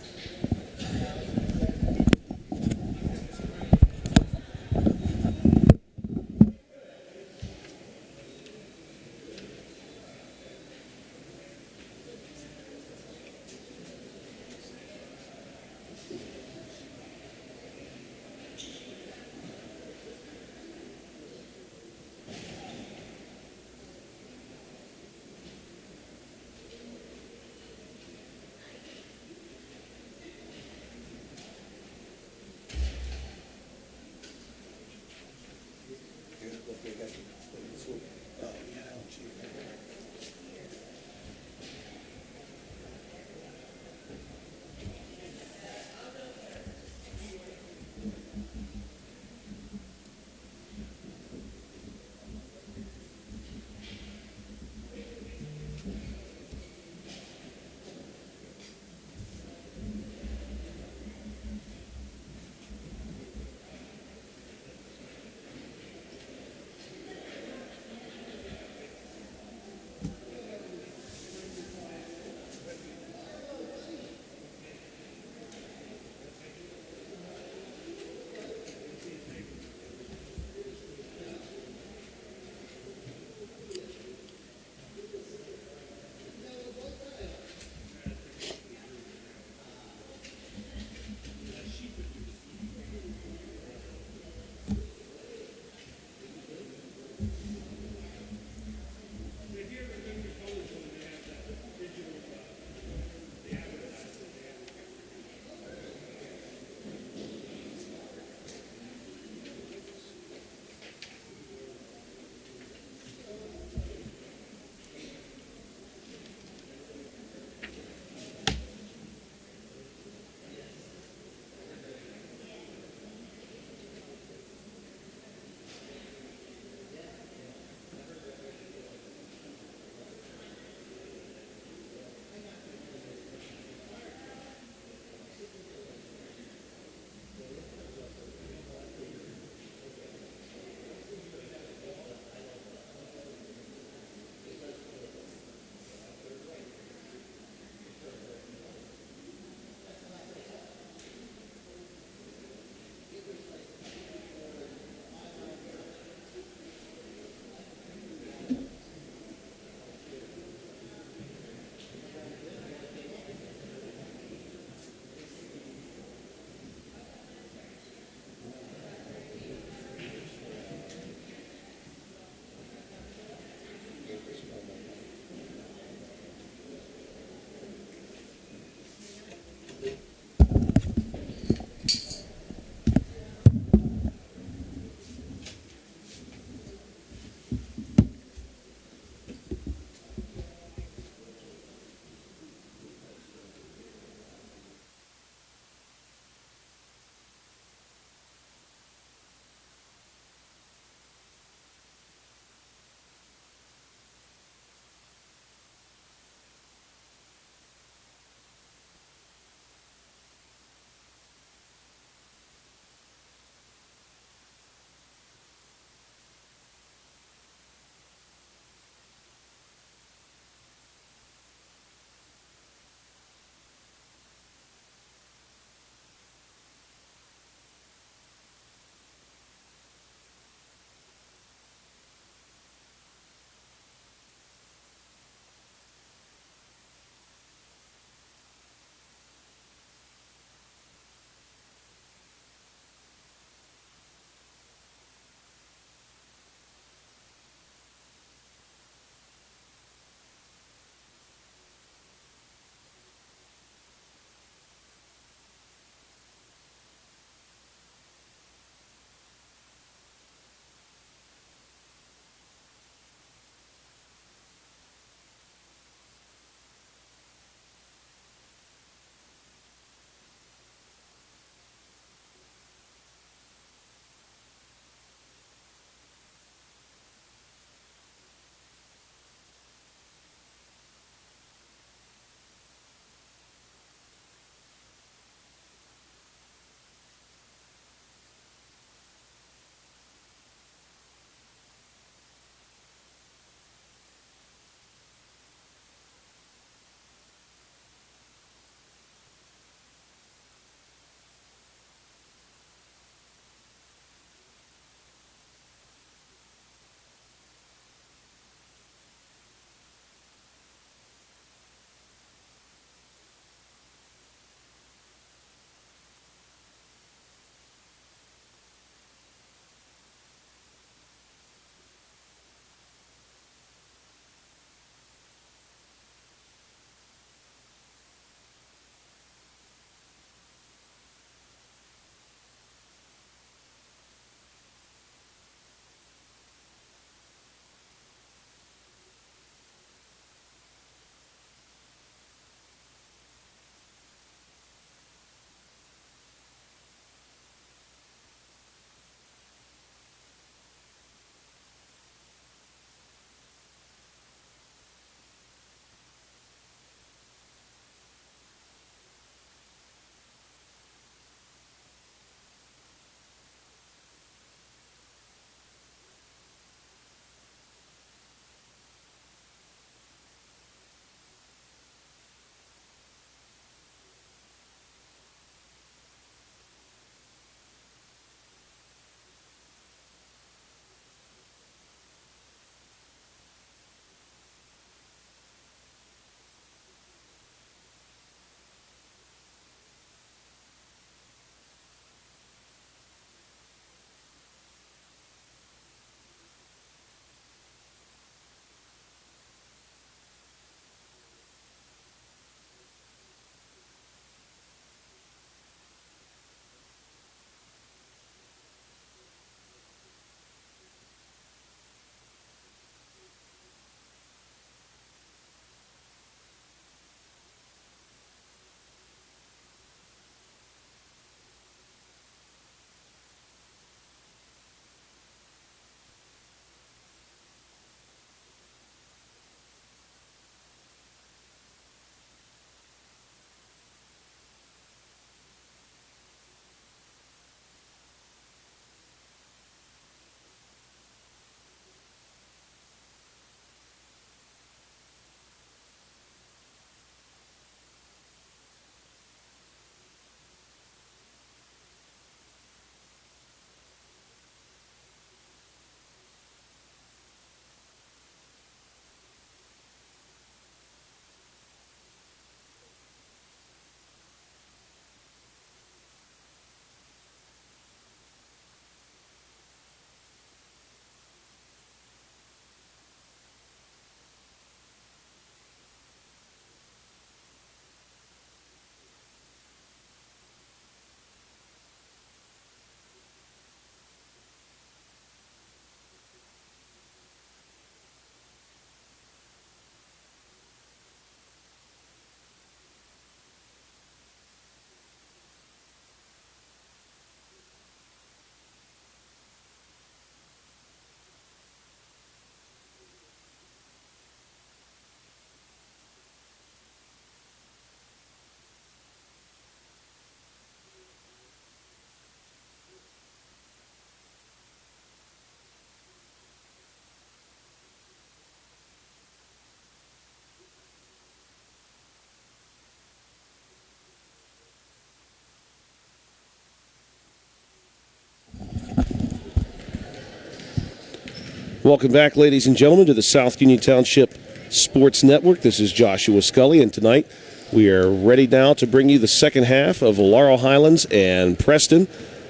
Welcome back, ladies and gentlemen, to the South Union Township Sports Network. This is Joshua Scully, and tonight we are ready now to bring you the second half of Laurel Highlands and Preston.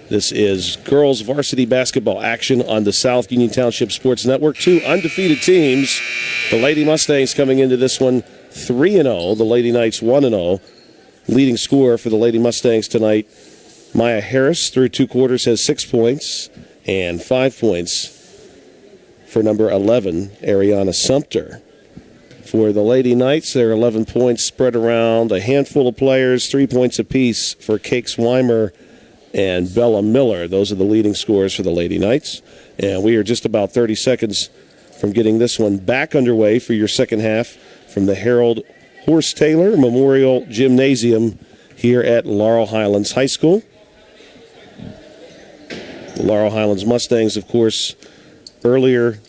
This is girls varsity basketball action on the South Union Township Sports Network. Two undefeated teams. The Lady Mustangs coming into this one 3-0. The Lady Knights 1-0. Leading scorer for the Lady Mustangs tonight, Maya Harris, through 2 quarters, has 6 points, and 5 points for number 11, Ariana Sumter. For the Lady Knights, there are 11 points spread around a handful of players, 3 points apiece for Cakes Weimer and Bella Miller. Those are the leading scorers for the Lady Knights. And we are just about 30 seconds from getting this one back underway for your second half from the Harold Horse Taylor Memorial Gymnasium here at Laurel Highlands High School. The Laurel Highlands Mustangs, of course, earlier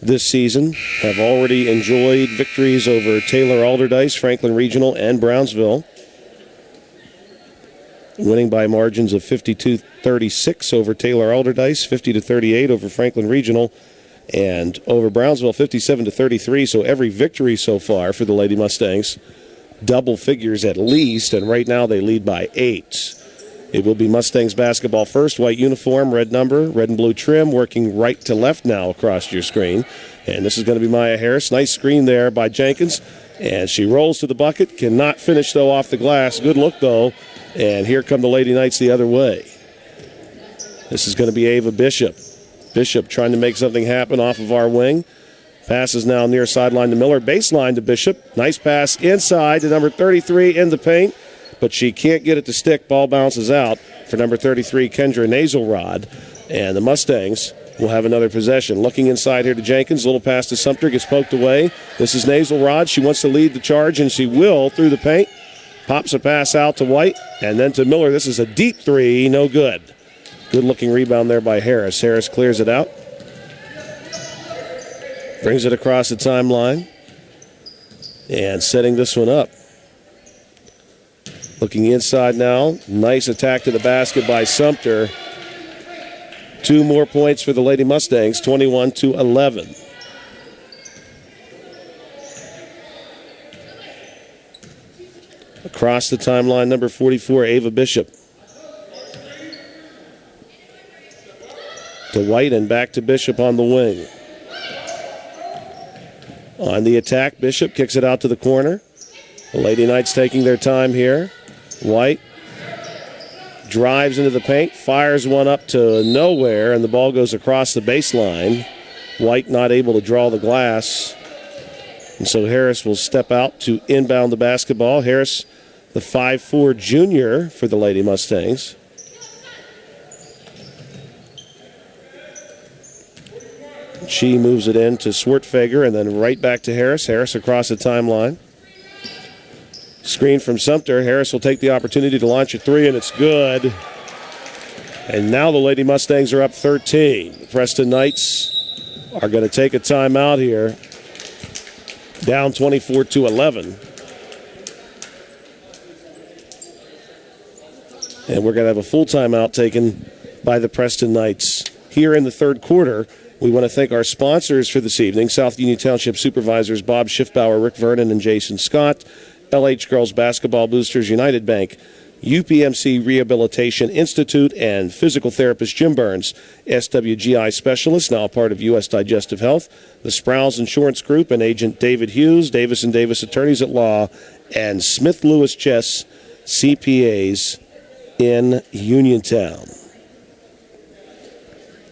this season have already enjoyed victories over Taylor Alderdice, Franklin Regional, and Brownsville, winning by margins of 52-36 over Taylor Alderdice, 50-38 over Franklin Regional, and over Brownsville 57-33. So every victory so far for the Lady Mustangs, double figures at least, and right now they lead by 8. It will be Mustangs basketball first. White uniform, red number, red and blue trim, working right to left now across your screen. And this is going to be Maya Harris. Nice screen there by Jenkins. And she rolls to the bucket. Cannot finish, though, off the glass. Good look, though. And here come the Lady Knights the other way. This is going to be Ava Bishop. Bishop trying to make something happen off of our wing. Passes now near sideline to Miller. Baseline to Bishop. Nice pass inside to number 33 in the paint. But she can't get it to stick. Ball bounces out for number 33, Kendra Naselrod. And the Mustangs will have another possession. Looking inside here to Jenkins. Little pass to Sumter. Gets poked away. This is Naselrod. She wants to lead the charge, and she will through the paint. Pops a pass out to White. And then to Miller. This is a deep three. No good. Good-looking rebound there by Harris. Harris clears it out. Brings it across the timeline. And setting this one up. Looking inside now. Nice attack to the basket by Sumter. 2 more points for the Lady Mustangs, 21-11. Across the timeline, number 44, Ava Bishop. To White and back to Bishop on the wing. On the attack, Bishop kicks it out to the corner. The Lady Knights taking their time here. White drives into the paint, fires one up to nowhere, and the ball goes across the baseline. White not able to draw the glass. And so Harris will step out to inbound the basketball. Harris, the 5'4" junior for the Lady Mustangs. She moves it in to Swartfager and then right back to Harris. Harris across the timeline. Screen from Sumter. Harris will take the opportunity to launch a three, and it's good. And now the Lady Mustangs are up 13. Preston Knights are going to take a timeout here. Down 24-11. And we're going to have a full timeout taken by the Preston Knights here in the third quarter. We want to thank our sponsors for this evening, South Union Township Supervisors Bob Schiffbauer, Rick Vernon, and Jason Scott, LH Girls Basketball Boosters, United Bank, UPMC Rehabilitation Institute, and physical therapist Jim Burns, SWGI Specialist, now a part of U.S. Digestive Health, the Sproul's Insurance Group, and agent David Hughes, Davis & Davis Attorneys at Law, and Smith Lewis Chess CPAs in Uniontown.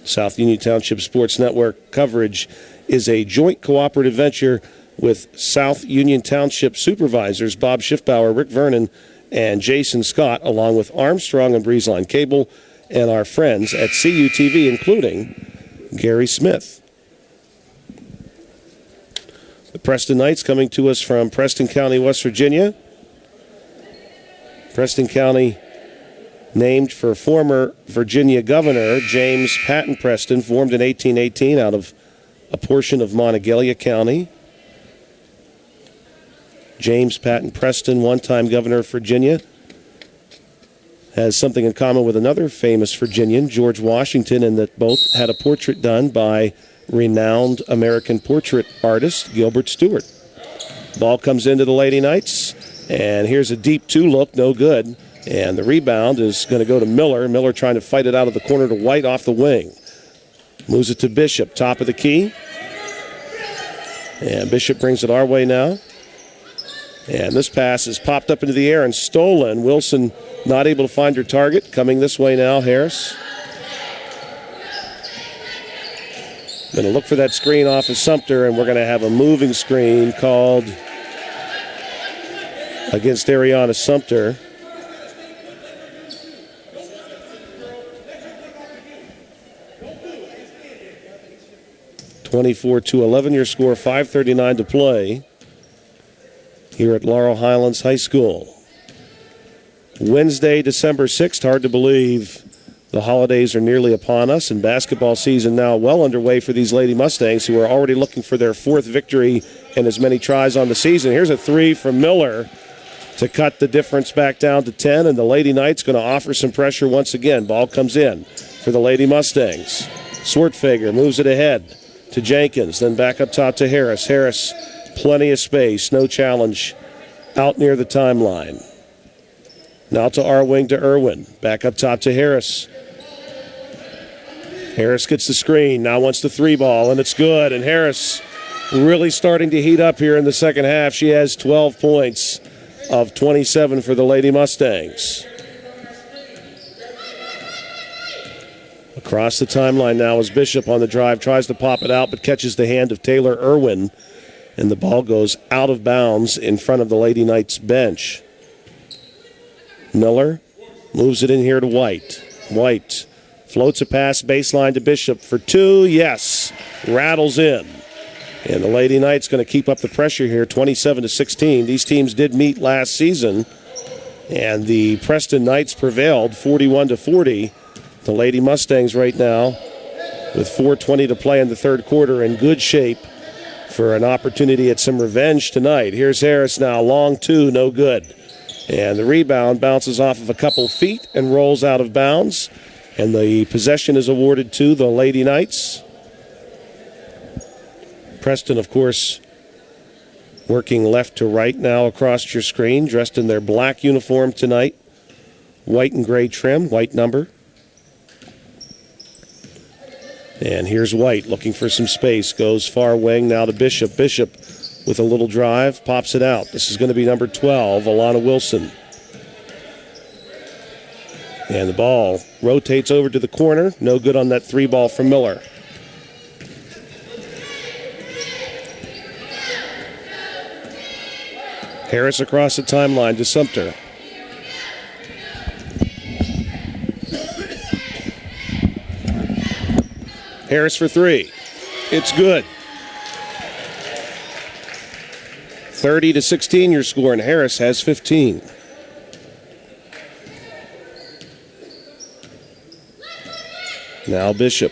South Union Township Sports Network coverage is a joint cooperative venture with South Union Township Supervisors Bob Schiffbauer, Rick Vernon, and Jason Scott, along with Armstrong and Breezeline Cable and our friends at CUTV, including Gary Smith. The Preston Knights coming to us from Preston County, West Virginia. Preston County named for former Virginia Governor James Patton Preston, formed in 1818 out of a portion of Monongalia County. James Patton Preston, one-time governor of Virginia, has something in common with another famous Virginian, George Washington, in that both had a portrait done by renowned American portrait artist Gilbert Stewart. Ball comes into the Lady Knights, and here's a deep two-look, no good. And the rebound is going to go to Miller. Miller trying to fight it out of the corner to White off the wing. Moves it to Bishop, top of the key. And Bishop brings it our way now. And this pass is popped up into the air and stolen. Wilson not able to find her target. Coming this way now, Harris. Going to look for that screen off of Sumter, and we're going to have a moving screen called against Ariana Sumter. (24-11) your score, 5:39 to play here at Laurel Highlands High School. Wednesday, December 6th, hard to believe the holidays are nearly upon us, and basketball season now well underway for these Lady Mustangs, who are already looking for their fourth victory in as many tries on the season. Here's a three from Miller to cut the difference back down to 10, and the Lady Knights going to offer some pressure once again. Ball comes in for the Lady Mustangs. Swartfager moves it ahead to Jenkins, then back up top to Harris. Harris, plenty of space, no challenge out near the timeline. Now to our wing to Irwin, back up top to Harris. Harris gets the screen, now wants the three ball, and it's good. And Harris really starting to heat up here in the second half. She has 12 points of 27 for the Lady Mustangs. Across the timeline now is Bishop on the drive, tries to pop it out, but catches the hand of Taylor Irwin, and the ball goes out of bounds in front of the Lady Knights bench. Miller moves it in here to White. White floats a pass baseline to Bishop for two. Yes, rattles in. And the Lady Knights going to keep up the pressure here, 27-16. These teams did meet last season, and the Preston Knights prevailed 41-40. The Lady Mustangs right now, with 4:20 to play in the third quarter, in good shape for an opportunity at some revenge tonight. Here's Harris now, long two, no good. And the rebound bounces off of a couple feet and rolls out of bounds. And the possession is awarded to the Lady Knights. Preston, of course, working left to right now across your screen, dressed in their black uniform tonight. White and gray trim, white number. And here's White looking for some space. Goes far wing now to Bishop. Bishop with a little drive, pops it out. This is going to be number 12, Alana Wilson. And the ball rotates over to the corner. No good on that three ball from Miller. Harris across the timeline to Sumter. Harris for three. It's good. 30-16 your score, and Harris has 15. Now Bishop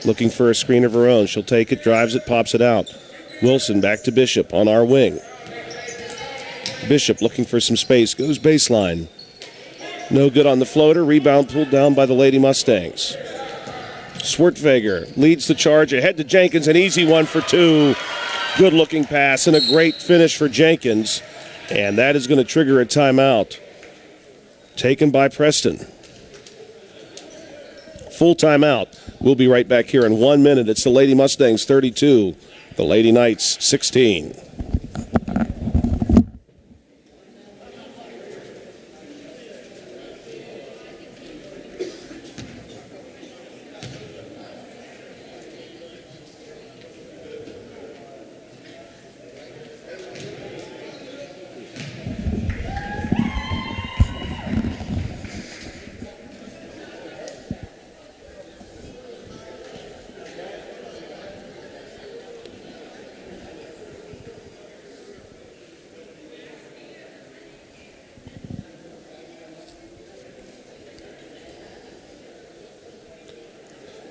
looking for a screen of her own. She'll take it, drives it, pops it out. Wilson back to Bishop on our wing. Bishop looking for some space, goes baseline. No good on the floater. Rebound pulled down by the Lady Mustangs. Swartfager leads the charge ahead to Jenkins. An easy one for two. Good-looking pass and a great finish for Jenkins. And that is going to trigger a timeout. Taken by Preston. Full timeout. We'll be right back here in 1 minute. It's the Lady Mustangs 32, the Lady Knights 16.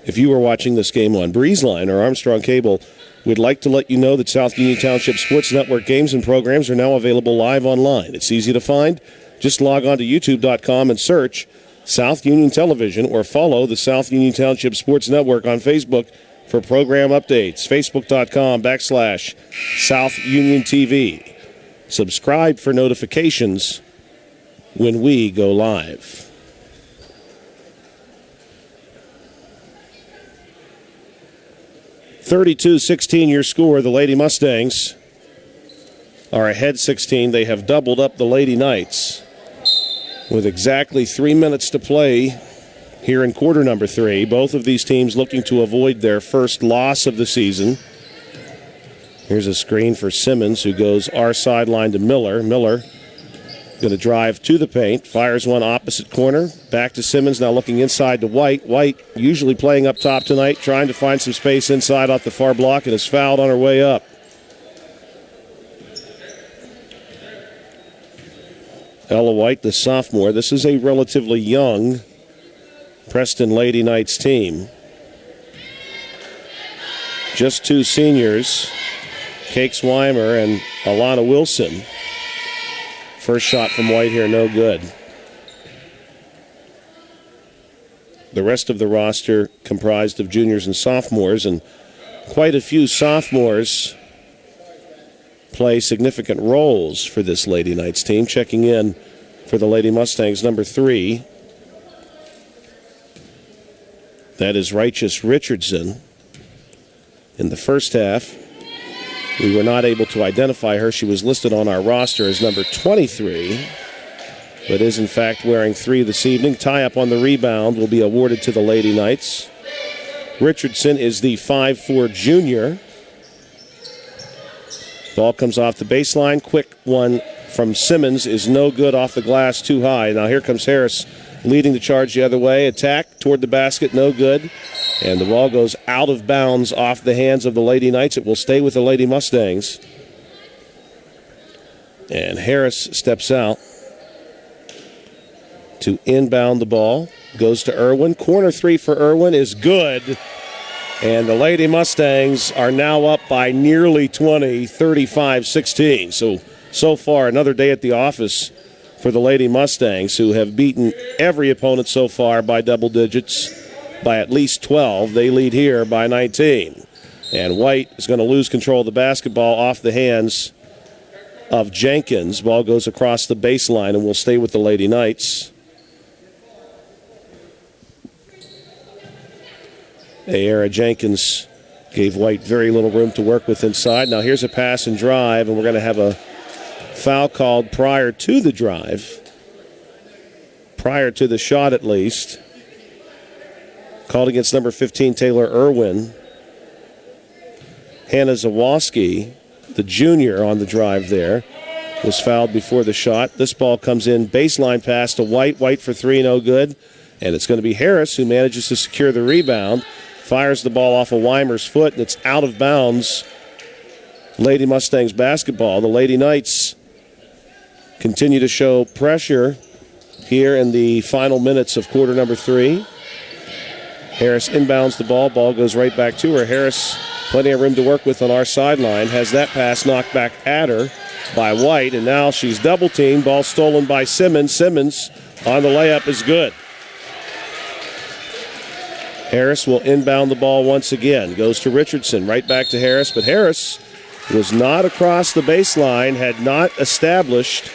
If you are watching this game on BreezeLine or Armstrong Cable, we'd like to let you know that South Union Township Sports Network games and programs are now available live online. It's easy to find. Just log on to youtube.com and search South Union Television or follow the South Union Township Sports Network on Facebook For program updates, facebook.com/South Union TV. Subscribe for notifications when we go live. (32-16) your score. The Lady Mustangs are ahead 16. They have doubled up the Lady Knights with exactly 3 minutes to play here in quarter number 3. Both of these teams looking to avoid their first loss of the season. Here's a screen for Simmons, who goes our sideline to Miller. Miller going to drive to the paint, fires one opposite corner. Back to Simmons, now looking inside to White. White usually playing up top tonight, trying to find some space inside off the far block, and is fouled on her way up. Ella White, the sophomore. This is a relatively young Preston Lady Knights team. Just 2 seniors, Cakes Weimer and Alana Wilson. First shot from White here, no good. The rest of the roster comprised of juniors and sophomores, and quite a few sophomores play significant roles for this Lady Knights team. Checking in for the Lady Mustangs, number 3. That is Righteous Richardson. In the first half, we were not able to identify her. She was listed on our roster as number 23, but is in fact wearing 3 this evening. Tie-up on the rebound will be awarded to the Lady Knights. Richardson is the 5'4" junior. Ball comes off the baseline. Quick one from Simmons is no good off the glass, too high. Now here comes Harris leading the charge the other way. Attack toward the basket, no good. And the ball goes out of bounds off the hands of the Lady Knights. It will stay with the Lady Mustangs. And Harris steps out to inbound the ball. Goes to Irwin. Corner 3 for Irwin is good. And the Lady Mustangs are now up by nearly 20, 35-16. So far, another day at the office for the Lady Mustangs, who have beaten every opponent so far by double digits, by at least 12. They lead here by 19. And White is going to lose control of the basketball off the hands of Jenkins. Ball goes across the baseline and will stay with the Lady Knights. Ayara Jenkins gave White very little room to work with inside. Now here's a pass and drive, and we're going to have a foul called prior to the drive. Prior to the shot, at least. Called against number 15, Taylor Irwin. Hannah Zawoski, the junior on the drive there, was fouled before the shot. This ball comes in, baseline pass to White. White for 3, no good. And it's going to be Harris who manages to secure the rebound. Fires the ball off of Weimer's foot, and it's out of bounds. Lady Mustangs basketball. The Lady Knights continue to show pressure here in the final minutes of quarter number 3. Harris inbounds the ball. Ball goes right back to her. Harris, plenty of room to work with on our sideline, has that pass knocked back at her by White, and now she's double-teamed. Ball stolen by Simmons. Simmons on the layup is good. Harris will inbound the ball once again. Goes to Richardson, right back to Harris, but Harris was not across the baseline, had not established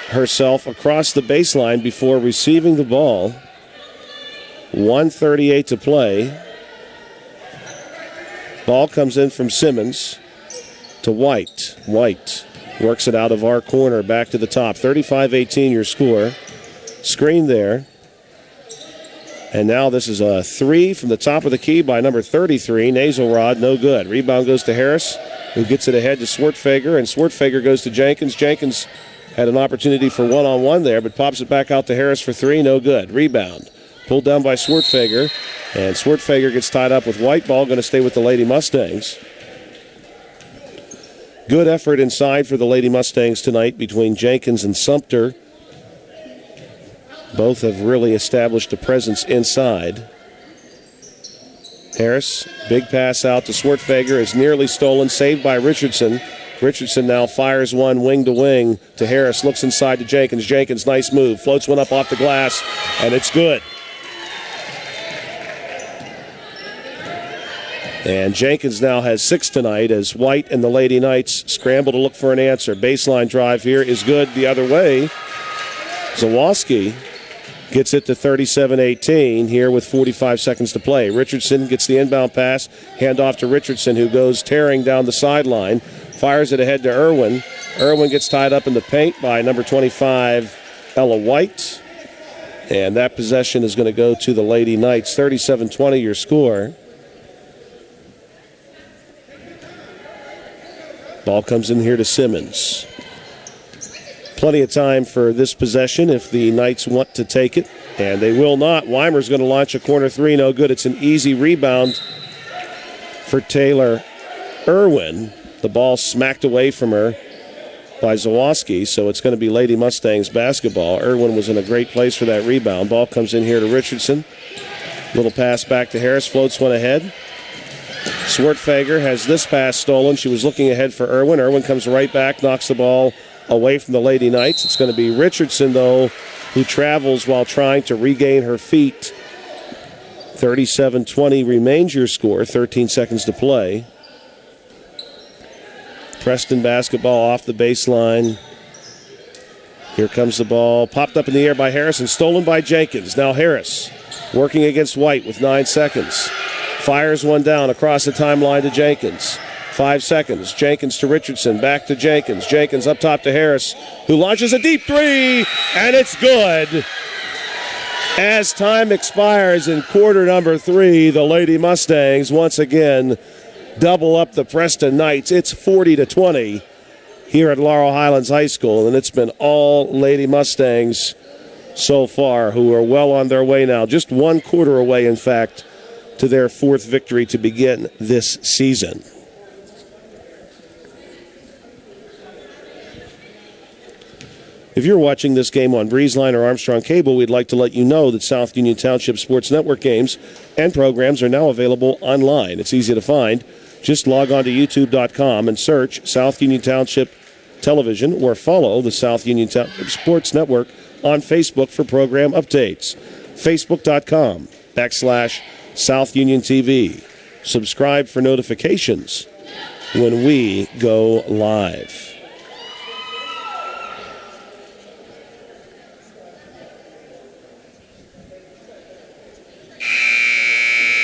herself across the baseline before receiving the ball. 1:38 to play. Ball comes in from Simmons to White. White works it out of our corner back to the top. 35-18 your score. Screen there. And now this is a 3 from the top of the key by number 33. Nasal rod, no good. Rebound goes to Harris, who gets it ahead to Swartfager, and Swartfager goes to Jenkins. Jenkins had an opportunity for one-on-one there, but pops it back out to Harris for 3, no good. Rebound pulled down by Swartfager, and Swartfager gets tied up with White. Ball going to stay with the Lady Mustangs. Good effort inside for the Lady Mustangs tonight between Jenkins and Sumter. Both have really established a presence inside. Harris, big pass out to Swartfager, is nearly stolen, saved by Richardson. Richardson now fires one wing to wing to Harris, looks inside to Jenkins. Jenkins, nice move, floats one up off the glass, and it's good. And Jenkins now has 6 tonight as White and the Lady Knights scramble to look for an answer. Baseline drive here is good the other way. Zawoski gets it to 37-18 here with 45 seconds to play. Richardson gets the inbound pass, handoff to Richardson, who goes tearing down the sideline, fires it ahead to Irwin. Irwin gets tied up in the paint by number 25, Ella White. And that possession is going to go to the Lady Knights. 37-20 your score. Ball comes in here to Simmons. Plenty of time for this possession if the Knights want to take it, and they will not. Weimer's going to launch a corner three. No good. It's an easy rebound for Taylor Irwin. The ball smacked away from her by Zawoski, so it's going to be Lady Mustangs basketball. Irwin was in a great place for that rebound. Ball comes in here to Richardson. Little pass back to Harris, floats one ahead. Swertfager has this pass stolen. She was looking ahead for Irwin. Irwin comes right back, knocks the ball away from the Lady Knights. It's going to be Richardson, though, who travels while trying to regain her feet. 37-20 remains your score, 13 seconds to play. Preston basketball off the baseline. Here comes the ball, popped up in the air by Harris and stolen by Jenkins. Now Harris working against White with 9 seconds. Fires one down across the timeline to Jenkins. 5 seconds. Jenkins to Richardson. Back to Jenkins. Jenkins up top to Harris, who launches a deep three, and it's good. As time expires in quarter number 3, the Lady Mustangs once again double up the Preston Knights. It's 40-20 here at Laurel Highlands High School, and it's been all Lady Mustangs so far, who are well on their way now. Just 1 quarter away, in fact, to their 4th victory to begin this season. If you're watching this game on Breezeline or Armstrong Cable, we'd like to let you know that South Union Township Sports Network games and programs are now available online. It's easy to find. Just log on to youtube.com and search South Union Township Television or follow the South Union Township Sports Network on Facebook for program updates. Facebook.com/South Union TV. Subscribe for notifications when we go live.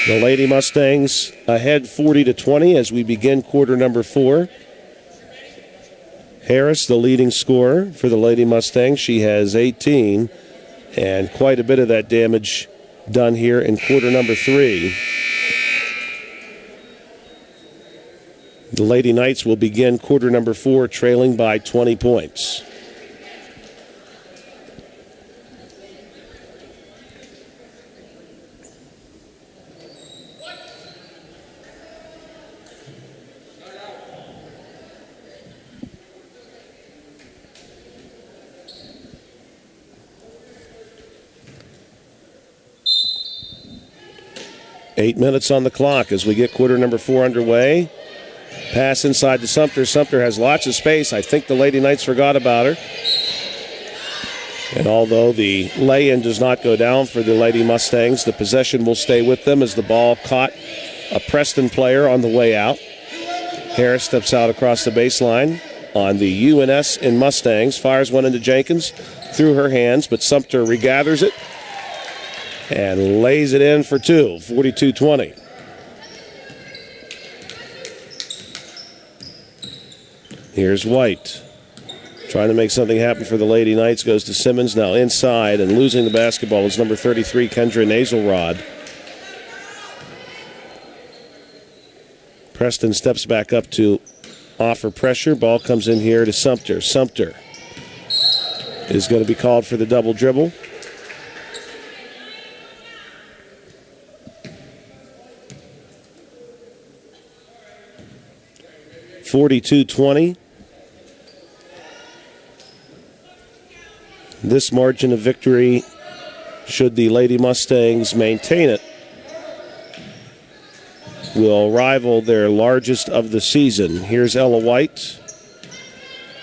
The Lady Mustangs ahead 40-20 as we begin quarter number 4. Harris, the leading scorer for the Lady Mustangs. She has 18, and quite a bit of that damage done here in quarter number 3. The Lady Knights will begin quarter number 4 trailing by 20 points. Eight minutes on the clock as we get quarter number 4 underway. Pass inside to Sumter. Sumter has lots of space. I think the Lady Knights forgot about her. And although the lay-in does not go down for the Lady Mustangs, the possession will stay with them as the ball caught a Preston player on the way out. Harris steps out across the baseline on the UNS in Mustangs. Fires one into Jenkins through her hands, but Sumter regathers it and lays it in for 2, 42-20. Here's White. Trying to make something happen for the Lady Knights. Goes to Simmons, now inside, and losing the basketball is number 33, Kendra Naselrod. Preston steps back up to offer pressure. Ball comes in here to Sumter. Sumter is going to be called for the double dribble. (42-20). This margin of victory, should the Lady Mustangs maintain it, will rival their largest of the season. Here's Ella White.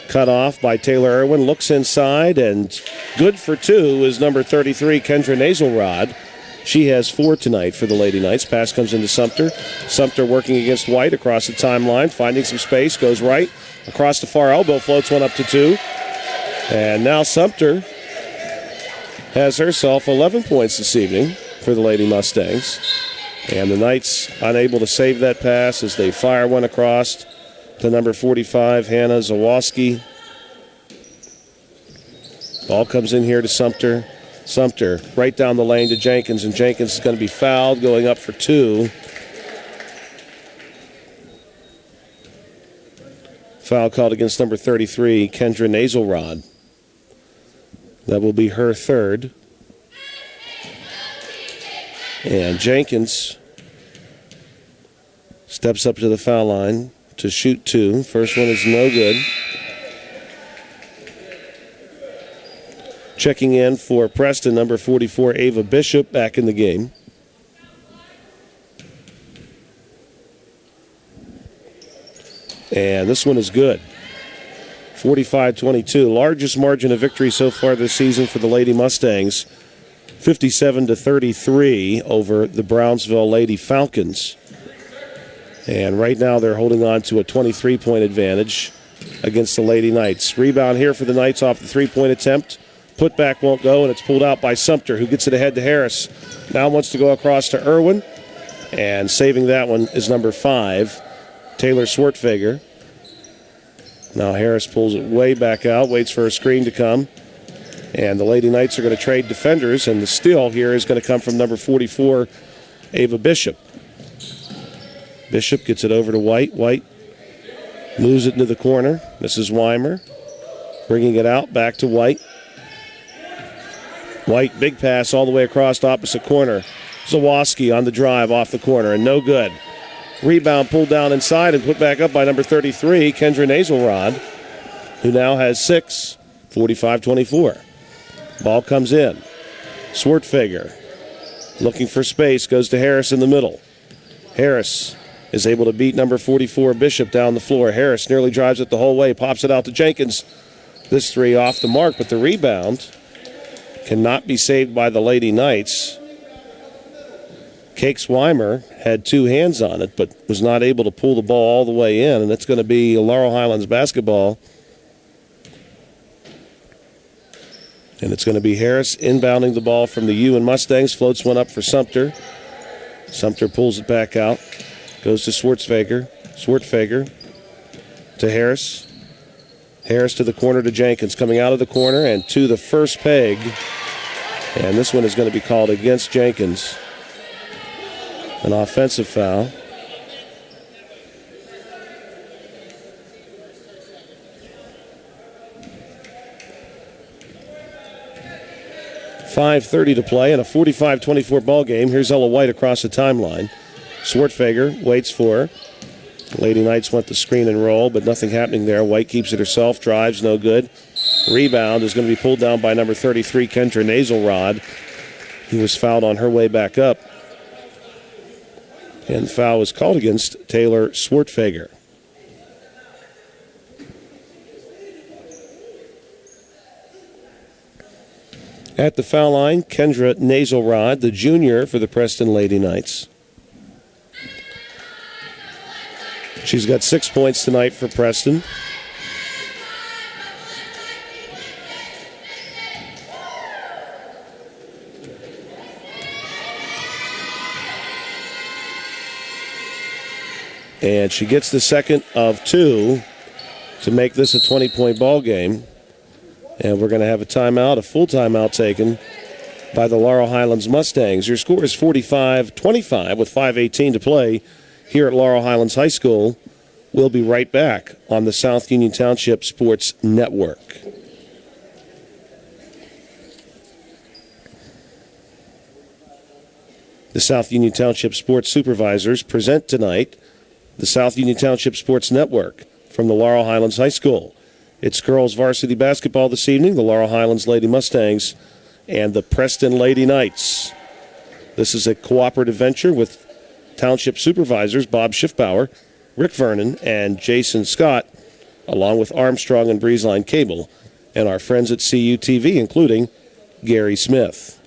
Cut off by Taylor Irwin. Looks inside, and good for 2 is number 33, Kendra Naselrod. She has 4 tonight for the Lady Knights. Pass comes into Sumter. Sumter working against White across the timeline, finding some space, goes right. Across the far elbow, floats one up to 2. And now Sumter has herself 11 points this evening for the Lady Mustangs. And the Knights unable to save that pass as they fire one across to number 45, Hannah Zawoski. Ball comes in here to Sumter. Sumter right down the lane to Jenkins, and Jenkins is going to be fouled, going up for 2. Foul called against number 33, Kendra Nazelrod. That will be her 3rd. And Jenkins steps up to the foul line to shoot 2. First one is no good. Checking in for Preston, number 44, Ava Bishop, back in the game. And this one is good. 45-22, largest margin of victory so far this season for the Lady Mustangs. 57-33 over the Brownsville Lady Falcons. And right now they're holding on to a 23-point advantage against the Lady Knights. Rebound here for the Knights off the 3-point attempt. Putback won't go, and it's pulled out by Sumter, who gets it ahead to Harris. Now wants to go across to Irwin. And saving that one is number 5, Taylor Swartfager. Now Harris pulls it way back out, waits for a screen to come. And the Lady Knights are going to trade defenders, and the steal here is going to come from number 44, Ava Bishop. Bishop gets it over to White. White moves it into the corner. Mrs. Weimer bringing it out, back to White. White, big pass all the way across the opposite corner. Zawoski on the drive off the corner, and no good. Rebound pulled down inside and put back up by number 33, Kendra Nazelrod, who now has 6, 45-24. Ball comes in. Swartfager looking for space, goes to Harris in the middle. Harris is able to beat number 44, Bishop, down the floor. Harris nearly drives it the whole way, pops it out to Jenkins. This 3 off the mark, but the rebound cannot be saved by the Lady Knights. Cakes Weimer had 2 hands on it, but was not able to pull the ball all the way in, and it's going to be Laurel Highlands basketball. And it's going to be Harris inbounding the ball from the U and Mustangs, floats one up for Sumter. Sumter pulls it back out, goes to Swartfager. Swartfager to Harris. Harris to the corner to Jenkins, coming out of the corner and to the first peg. And this one is going to be called against Jenkins. An offensive foul. .5:30 to play in a 45-24 ball game. Here's Ella White across the timeline. Swartfager waits for her. Lady Knights went the screen and roll, but nothing happening there. White keeps it herself, drives, no good. Rebound is going to be pulled down by number 33, Kendra Nazelrod. He was fouled on her way back up. And the foul was called against Taylor Swartfager. At the foul line, Kendra Nazelrod, the junior for the Preston Lady Knights. She's got 6 points tonight for Preston. And she gets the second of 2 to make this a 20-point ball game. And we're going to have a timeout, a full timeout taken by the Laurel Highlands Mustangs. Your score is 45-25 with 5:18 to play here at Laurel Highlands High School. We'll be right back on the South Union Township Sports Network. The South Union Township Sports Supervisors present tonight the South Union Township Sports Network from the Laurel Highlands High School. It's girls varsity basketball this evening, the Laurel Highlands Lady Mustangs and the Preston Lady Knights. This is a cooperative venture with Township Supervisors Bob Schiffbauer, Rick Vernon, and Jason Scott, along with Armstrong and Breezeline Cable, and our friends at CUTV, including Gary Smith.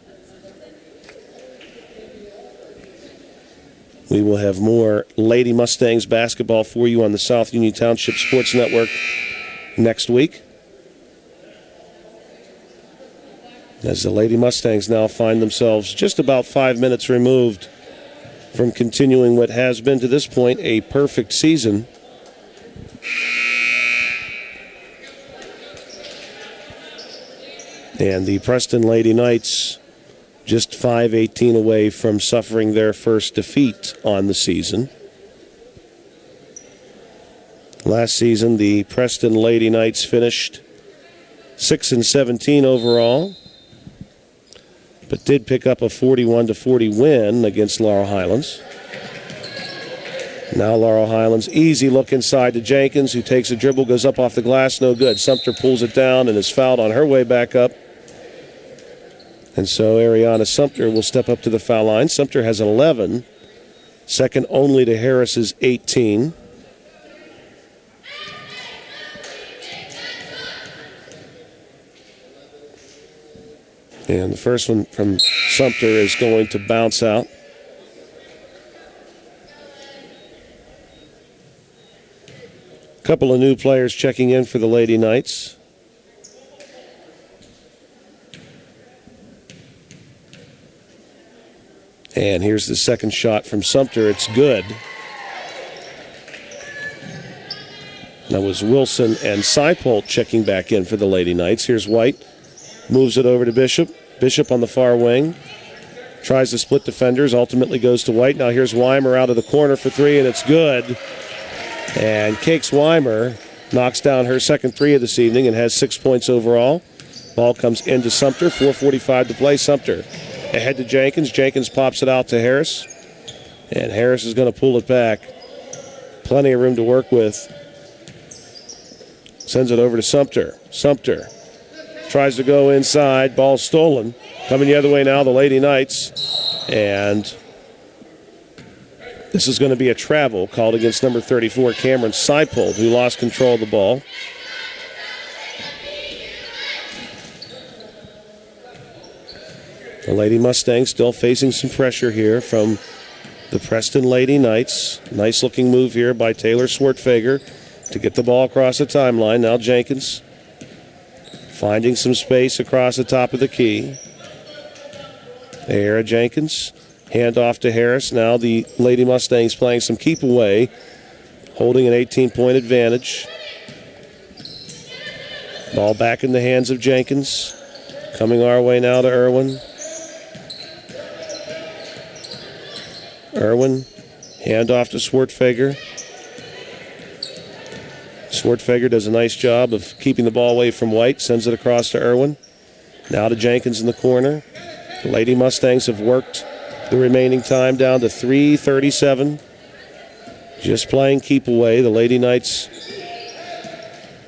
We will have more Lady Mustangs basketball for you on the South Union Township Sports Network next week, as the Lady Mustangs now find themselves just about 5 minutes removed from continuing what has been to this point a perfect season. And the Preston Lady Knights just 5-18 away from suffering their first defeat on the season. Last season, the Preston Lady Knights finished 6-17 overall, but did pick up a 41-40 win against Laurel Highlands. Now Laurel Highlands, easy look inside to Jenkins, who takes a dribble, goes up off the glass, no good. Sumter pulls it down and is fouled on her way back up. And so Ariana Sumter will step up to the foul line. Sumter has 11, second only to Harris's 18. And the first one from Sumter is going to bounce out. A couple of new players checking in for the Lady Knights. And here's the second shot from Sumter. It's good. That was Wilson and Seipolt checking back in for the Lady Knights. Here's White. Moves it over to Bishop. Bishop on the far wing. Tries to split defenders. Ultimately goes to White. Now here's Weimer out of the corner for three, and it's good. And Cakes Weimer knocks down her second three of this evening and has 6 points overall. Ball comes into Sumter. 4:45 to play. Sumter ahead to Jenkins. Jenkins pops it out to Harris. And Harris is going to pull it back. Plenty of room to work with. Sends it over to Sumter. Sumter tries to go inside. Ball stolen. Coming the other way now, the Lady Knights. And this is going to be a travel called against number 34, Cameron Seipold, who lost control of the ball. The Lady Mustangs still facing some pressure here from the Preston Lady Knights. Nice looking move here by Taylor Swartfager to get the ball across the timeline. Now Jenkins finding some space across the top of the key. Era Jenkins, hand off to Harris. Now the Lady Mustangs playing some keep away, holding an 18-point advantage. Ball back in the hands of Jenkins. Coming our way now to Irwin. Irwin, hand off to Swartfager. Swartfager does a nice job of keeping the ball away from White, sends it across to Irwin. Now to Jenkins in the corner. The Lady Mustangs have worked the remaining time down to 3:37. Just playing keep away. The Lady Knights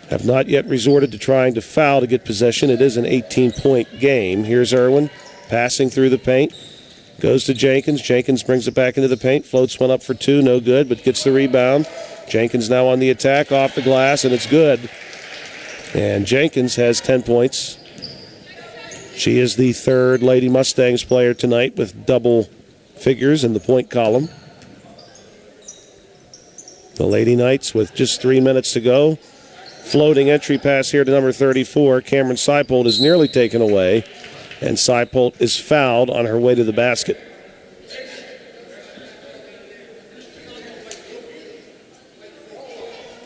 have not yet resorted to trying to foul to get possession. It is an 18-point game. Here's Irwin passing through the paint. Goes to Jenkins. Jenkins brings it back into the paint. Floats one up for two. No good, but gets the rebound. Jenkins now on the attack, off the glass, and it's good. And Jenkins has 10 points. She is the third Lady Mustangs player tonight with double figures in the point column. The Lady Knights with just 3 minutes to go. Floating entry pass here to number 34. Cameron Seipold is nearly taken away, and Seipold is fouled on her way to the basket.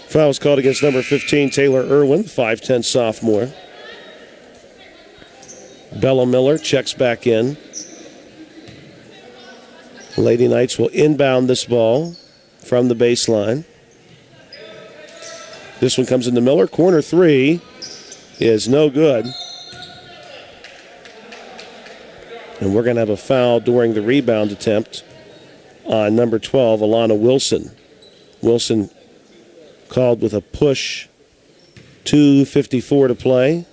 Foul is called against number 15, Taylor Irwin, 5'10 sophomore. Bella Miller checks back in. Lady Knights will inbound this ball from the baseline. This one comes into Miller. Corner three is no good. And we're going to have a foul during the rebound attempt on number 12, Alana Wilson. Wilson called with a push. 2:54 to play.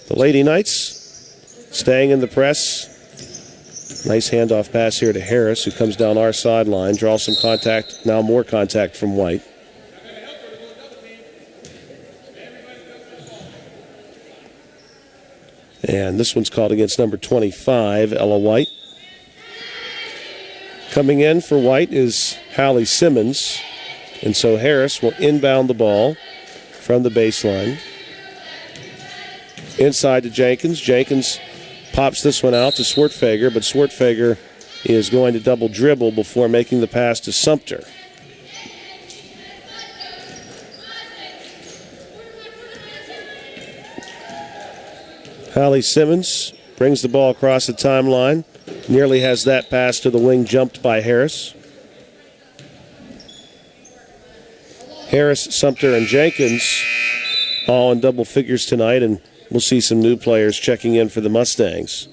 The Lady Knights staying in the press. Nice handoff pass here to Harris, who comes down our sideline, draws some contact, now more contact from White. And this one's called against number 25, Ella White. Coming in for White is Hallie Simmons. And so Harris will inbound the ball from the baseline. Inside to Jenkins. Jenkins pops this one out to Swartfager, but Swartfager is going to double dribble before making the pass to Sumter. Hallie Simmons brings the ball across the timeline. Nearly has that pass to the wing jumped by Harris. Harris, Sumter, and Jenkins all in double figures tonight, and we'll see some new players checking in for the Mustangs,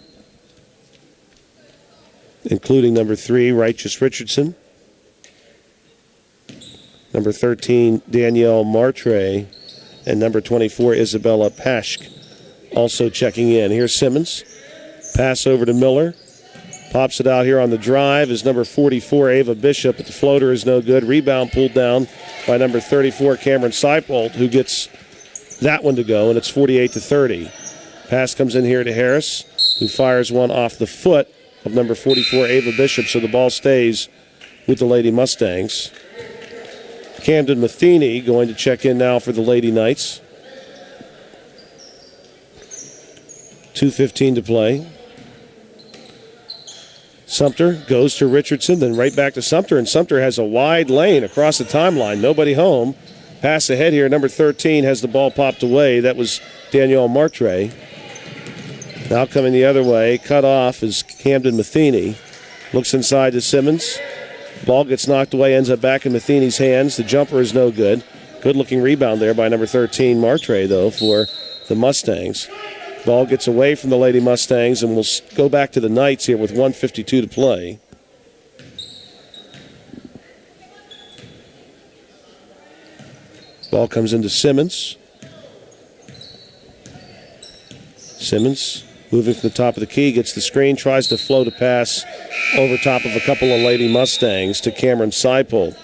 including number 3, Righteous Richardson, number 13, Danielle Martre, and number 24, Isabella Paschke, also checking in. Here's Simmons. Pass over to Miller. Pops it out here on the drive is number 44, Ava Bishop, but the floater is no good. Rebound pulled down by number 34, Cameron Seipold, who gets that one to go, and it's 48-30. Pass comes in here to Harris, who fires one off the foot of number 44, Ava Bishop, so the ball stays with the Lady Mustangs. Camden Matheny going to check in now for the Lady Knights. 2:15 to play. Sumter goes to Richardson, then right back to Sumter, and Sumter has a wide lane across the timeline. Nobody home. Pass ahead here. Number 13 has the ball popped away. That was Danielle Martre. Now coming the other way, cut off is Camden Matheny. Looks inside to Simmons. Ball gets knocked away, ends up back in Matheny's hands. The jumper is no good. Good-looking rebound there by number 13, Martre, though, for the Mustangs. Ball gets away from the Lady Mustangs, and we'll go back to the Knights here with 1:52 to play. Ball comes into Simmons. Simmons moving from the top of the key, gets the screen, tries to float a pass over top of a couple of Lady Mustangs to Cameron Seipold.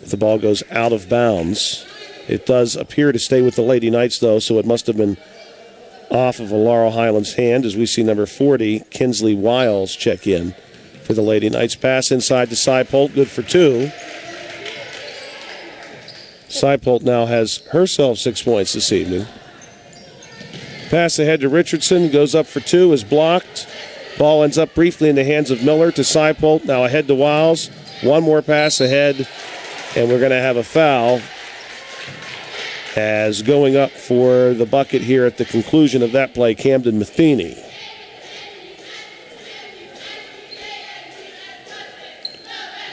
The ball goes out of bounds. It does appear to stay with the Lady Knights, though, so it must have been off of a Laurel Highlands hand, as we see number 40, Kinsley Wiles, check in for the Lady Knights. Pass inside to Seipold, good for 2. Seipold now has herself 6 points this evening. Pass ahead to Richardson, goes up for 2, is blocked. Ball ends up briefly in the hands of Miller to Seipold, now ahead to Wiles. One more pass ahead, and we're going to have a foul, as going up for the bucket here at the conclusion of that play, Camden Matheny.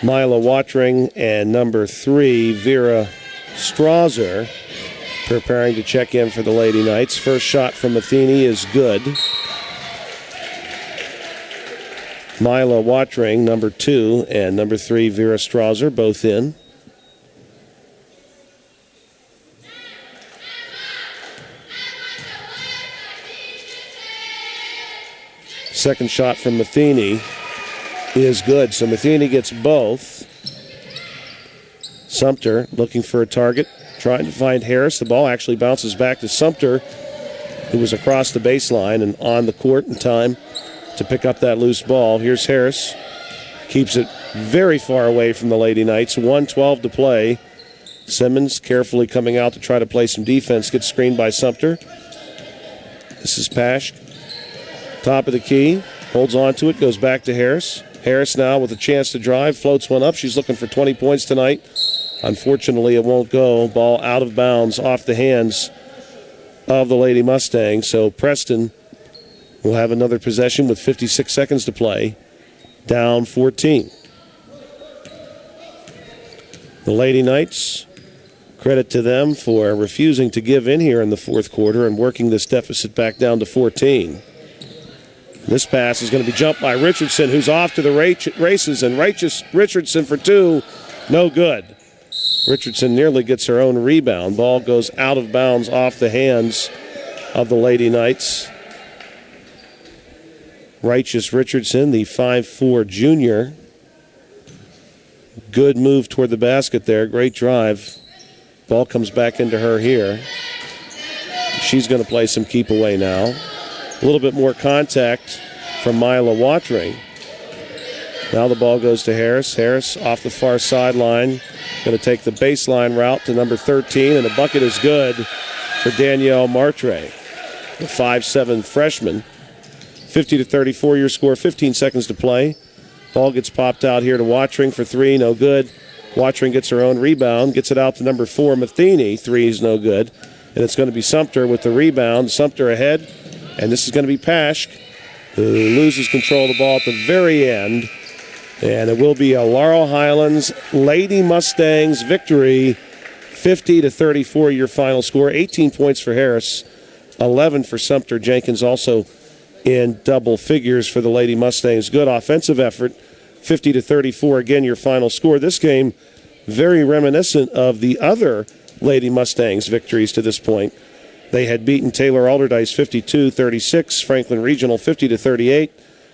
Mila Watring and number 3, Vera Strasser, preparing to check in for the Lady Knights. First shot from Matheny is good. Mila Watring, number 2, and number 3, Vera Strasser, both in. Second shot from Matheny is good, so Matheny gets both. Sumter looking for a target, trying to find Harris. The ball actually bounces back to Sumter, who was across the baseline and on the court in time to pick up that loose ball. Here's Harris. Keeps it very far away from the Lady Knights. 1:12 to play. Simmons carefully coming out to try to play some defense. Gets screened by Sumter. This is Paschke. Top of the key. Holds on to it. Goes back to Harris. Harris now with a chance to drive. Floats one up. She's looking for 20 points tonight. Unfortunately, it won't go. Ball out of bounds off the hands of the Lady Mustangs. So Preston will have another possession with 56 seconds to play. Down 14. The Lady Knights, credit to them for refusing to give in here in the fourth quarter and working this deficit back down to 14. This pass is going to be jumped by Richardson, who's off to the races, and Righteous Richardson for 2. No good. Richardson nearly gets her own rebound. Ball goes out of bounds off the hands of the Lady Knights. Righteous Richardson, the 5'4 junior. Good move toward the basket there. Great drive. Ball comes back into her here. She's going to play some keep away now. A little bit more contact from Mila Watring. Now the ball goes to Harris. Harris off the far sideline. Going to take the baseline route to number 13, and the bucket is good for Danielle Martre, the 5'7" freshman. 50-34 your score, 15 seconds to play. Ball gets popped out here to Watring for three, no good. Watring gets her own rebound, gets it out to number 4, Matheny. Three is no good. And it's going to be Sumter with the rebound. Sumter ahead, and this is going to be Paschke, who loses control of the ball at the very end. And it will be a Laurel Highlands Lady Mustangs victory, 50-34 your final score. 18 points for Harris, 11 for Sumter. Jenkins also in double figures for the Lady Mustangs. Good offensive effort, 50-34 again your final score. This game very reminiscent of the other Lady Mustangs victories to this point. They had beaten Taylor Alderdice 52-36, Franklin Regional 50-38,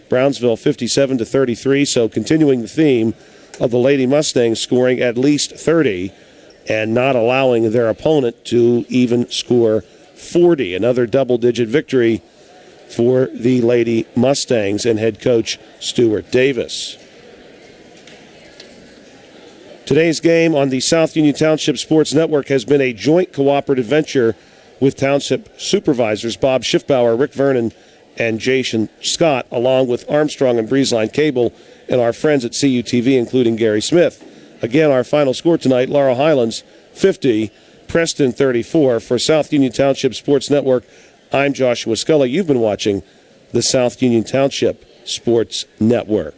Brownsville 57-33. So continuing the theme of the Lady Mustangs scoring at least 30 and not allowing their opponent to even score 40. Another double-digit victory for the Lady Mustangs and head coach Stuart Davis. Today's game on the South Union Township Sports Network has been a joint cooperative venture with Township supervisors Bob Schiffbauer, Rick Vernon, and Jason Scott, along with Armstrong and Breezeline Cable and our friends at CUTV, including Gary Smith. Again, our final score tonight, Laurel Highlands 50, Preston 34. For South Union Township Sports Network, I'm Joshua Scully. You've been watching the South Union Township Sports Network.